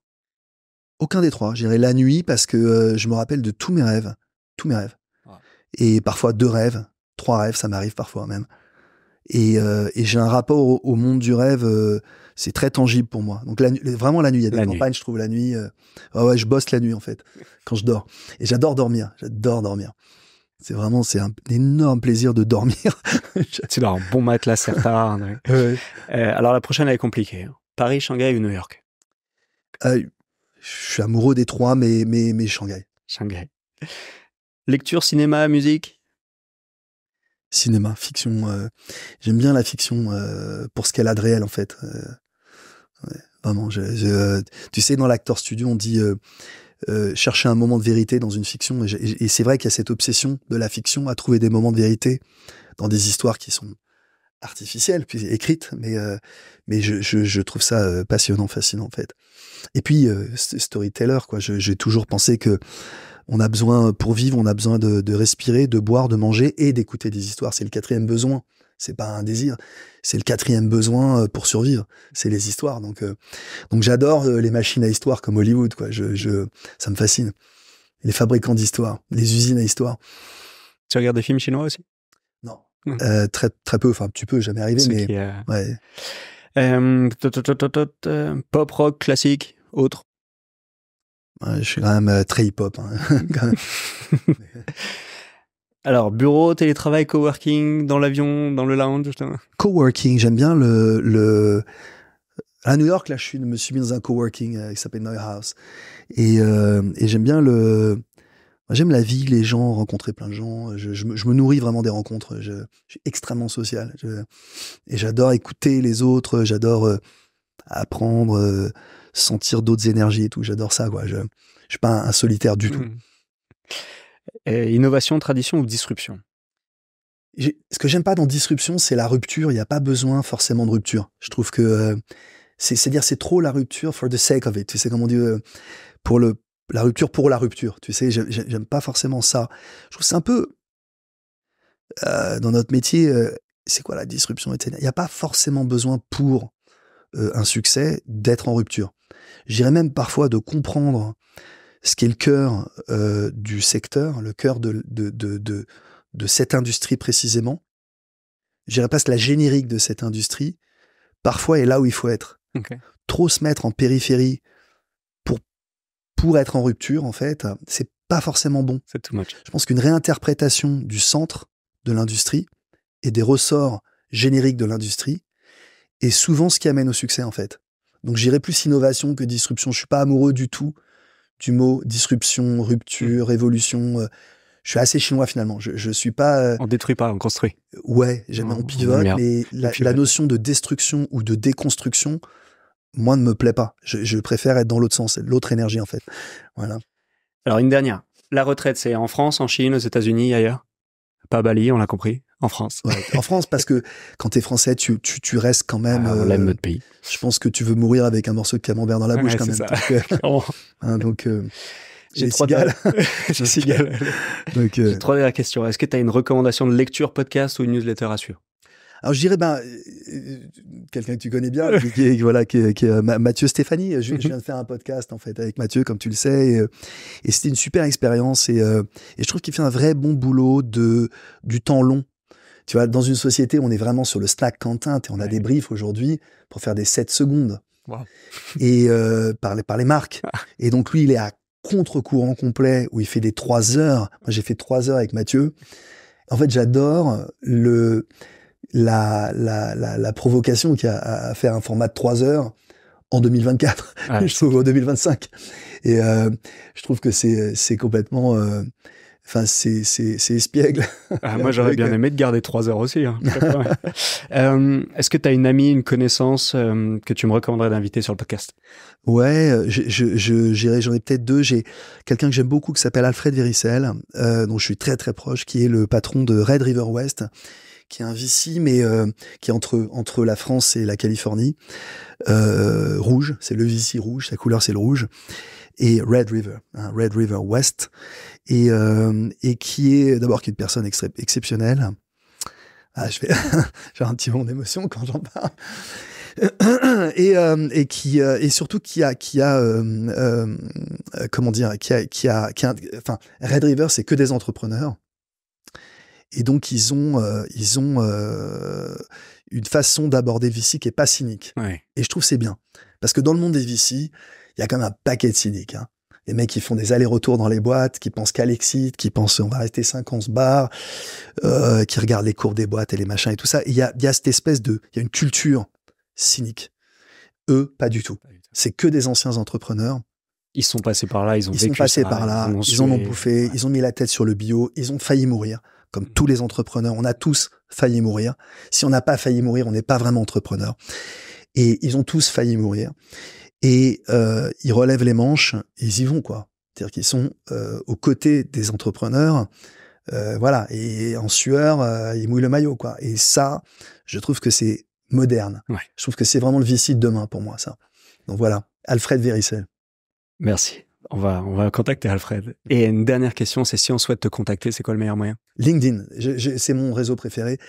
Aucun des trois. J'irai la nuit parce que je me rappelle de tous mes rêves. Tous mes rêves. Ouais. Et parfois 2 rêves, 3 rêves, ça m'arrive parfois même. Et j'ai un rapport au monde du rêve, c'est très tangible pour moi. Donc vraiment la nuit, il y a des campagnes, je trouve la nuit. Ouais, je bosse la nuit en fait, quand je dors. Et j'adore dormir. C'est un énorme plaisir de dormir. Tu dois avoir un bon matelas certain. Ouais. Alors la prochaine, elle est compliquée. Paris, Shanghai ou New York? Je suis amoureux des trois, mais Shanghai. Shanghai. Lecture, cinéma, musique? Cinéma, fiction. J'aime bien la fiction pour ce qu'elle a de réel, en fait. Ouais, vraiment. Tu sais, dans l'Actor Studio, on dit chercher un moment de vérité dans une fiction. Et c'est vrai qu'il y a cette obsession de la fiction à trouver des moments de vérité dans des histoires qui sont artificielles, puis écrites. Mais je trouve ça passionnant, fascinant, en fait. Et puis, storyteller, quoi. J'ai toujours pensé que on a besoin, pour vivre, on a besoin de respirer, de boire, de manger et d'écouter des histoires. C'est le 4e besoin. C'est pas un désir. C'est le 4e besoin pour survivre. C'est les histoires. Donc j'adore les machines à histoire comme Hollywood, quoi. Ça me fascine. Les fabricants d'histoires, les usines à histoire. Tu regardes des films chinois aussi? Non. Très, très peu. Enfin, tu peux, jamais arriver, mais. Ouais. Pop, rock, classique, autre? Ouais, je suis quand même très hip-hop. Hein. Alors, bureau, télétravail, coworking, dans l'avion, dans le lounge, justement. Coworking, j'aime bien à New York, là, je me suis mis dans un coworking qui s'appelle Neuhaus. Et j'aime bien j'aime la vie, les gens, rencontrer plein de gens. Je me nourris vraiment des rencontres. Je suis extrêmement social. Et j'adore écouter les autres. J'adore apprendre, sentir d'autres énergies et tout. J'adore ça, quoi. Je suis pas un solitaire du tout. Innovation, tradition ou disruption? Ce que j'aime pas dans disruption, c'est la rupture. Il n'y a pas besoin forcément de rupture. Je trouve que c'est trop la rupture for the sake of it. Tu sais comment on dit la rupture pour la rupture. Tu sais, j'aime pas forcément ça. Je trouve que c'est un peu dans notre métier. C'est quoi la disruption, etc. Il n'y a pas forcément besoin pour un succès d'être en rupture. J'irais même parfois de comprendre ce qui est le cœur du secteur, le cœur de cette industrie précisément. J'irais pas la générique de cette industrie. Parfois est là où il faut être. Okay. Trop se mettre en périphérie pour être en rupture, en fait, c'est pas forcément bon. C'est too much. Je pense qu'une réinterprétation du centre de l'industrie et des ressorts génériques de l'industrie est souvent ce qui amène au succès, en fait. Donc j'irais plus innovation que disruption. Je suis pas amoureux du tout du mot disruption, rupture, révolution. je suis assez chinois finalement. Je suis pas. On détruit pas, on construit. Ouais, on pivote, mais la notion de destruction ou de déconstruction, moi, ne me plaît pas. Je préfère être dans l'autre sens, l'autre énergie en fait. Voilà. Alors une dernière. La retraite, c'est en France, en Chine, aux États-Unis, ailleurs? Pas à Bali, on l'a compris. En France. Ouais, en France, parce que quand t'es français, tu restes quand même. On l'aime notre pays. Je pense que tu veux mourir avec un morceau de camembert dans la bouche quand même. Ça. Donc, j'ai trois cigales. J'ai trois dernières questions. Est-ce que tu as une recommandation de lecture, podcast ou une newsletter à suivre? Alors je dirais quelqu'un que tu connais bien, qui est Mathieu Stéphanie. Je viens de faire un podcast en fait avec Mathieu, comme tu le sais, et c'était une super expérience et je trouve qu'il fait un vrai bon boulot du temps long. Tu vois, dans une société, on est vraiment sur le Slack Quentin, et on a des briefs aujourd'hui pour faire des 7 secondes. Wow. Et par les marques. Et donc lui, il est à contre-courant complet où il fait des 3 heures. Moi, j'ai fait 3 heures avec Mathieu. En fait, j'adore la provocation qu'il y a à faire un format de 3 heures en 2024, je trouve, en 2025. Et je trouve que c'est complètement... Enfin, c'est espiègle. Moi, j'aurais bien aimé te garder 3 heures aussi. Hein. Est-ce que tu as une amie, une connaissance que tu me recommanderais d'inviter sur le podcast? Ouais, j'en ai peut-être 2. J'ai quelqu'un que j'aime beaucoup qui s'appelle Alfred Verissel, dont je suis très très proche, qui est le patron de Red River West, qui est un VC, mais qui est entre la France et la Californie. Rouge, c'est le VC rouge, sa couleur c'est le rouge. Et Red River West, et qui est d'abord une personne exceptionnelle. J'ai un petit moment d'émotion quand j'en parle. Et surtout Red River, c'est que des entrepreneurs. Et donc ils ont une façon d'aborder VC qui est pas cynique. Ouais. Et je trouve que c'est bien, parce que dans le monde des VC, il y a quand même un paquet de cyniques. Hein. Les mecs qui font des allers-retours dans les boîtes, qui pensent qu'à l'exit, qui pensent on va rester 5 ans, on se barre, qui regardent les courbes des boîtes et les machins et tout ça. Il y a cette espèce il y a une culture cynique. Eux, pas du tout. C'est que des anciens entrepreneurs. Ils sont passés par là, ils sont passés par là, ils en ont bouffé, ils ont mis la tête sur le bio, ils ont failli mourir. Comme tous les entrepreneurs, on a tous failli mourir. Si on n'a pas failli mourir, on n'est pas vraiment entrepreneur. Et ils ont tous failli mourir. Et ils relèvent les manches, et ils y vont, quoi. C'est-à-dire qu'ils sont aux côtés des entrepreneurs, voilà, et en sueur, ils mouillent le maillot, quoi. Et ça, je trouve que c'est moderne. Ouais. Je trouve que c'est vraiment le VC de demain pour moi, ça. Donc voilà, Alfred Verissel. Merci. On va contacter Alfred. Et une dernière question, c'est si on souhaite te contacter, c'est quoi le meilleur moyen? LinkedIn, c'est mon réseau préféré,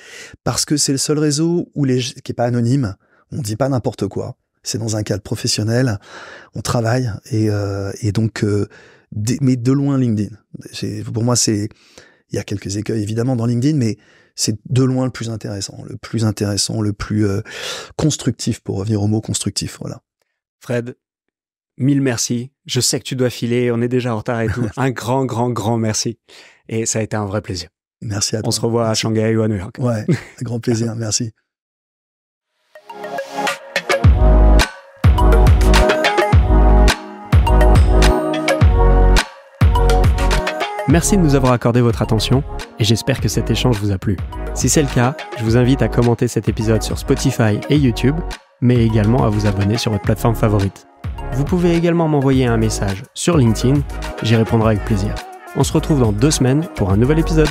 parce que c'est le seul réseau qui est pas anonyme, on dit pas n'importe quoi. C'est dans un cadre professionnel, on travaille et donc mais de loin LinkedIn. Pour moi, il y a quelques écueils évidemment dans LinkedIn, mais c'est de loin le plus intéressant, le plus constructif, pour revenir au mot constructif. Voilà. Fred, 1000 merci. Je sais que tu dois filer, on est déjà en retard et tout. Un grand merci. Et ça a été un vrai plaisir. Merci à toi. On se revoit à Shanghai ou à New York. Ouais, un grand plaisir. Merci. Merci de nous avoir accordé votre attention et j'espère que cet échange vous a plu. Si c'est le cas, je vous invite à commenter cet épisode sur Spotify et YouTube, mais également à vous abonner sur votre plateforme favorite. Vous pouvez également m'envoyer un message sur LinkedIn, j'y répondrai avec plaisir. On se retrouve dans 2 semaines pour un nouvel épisode.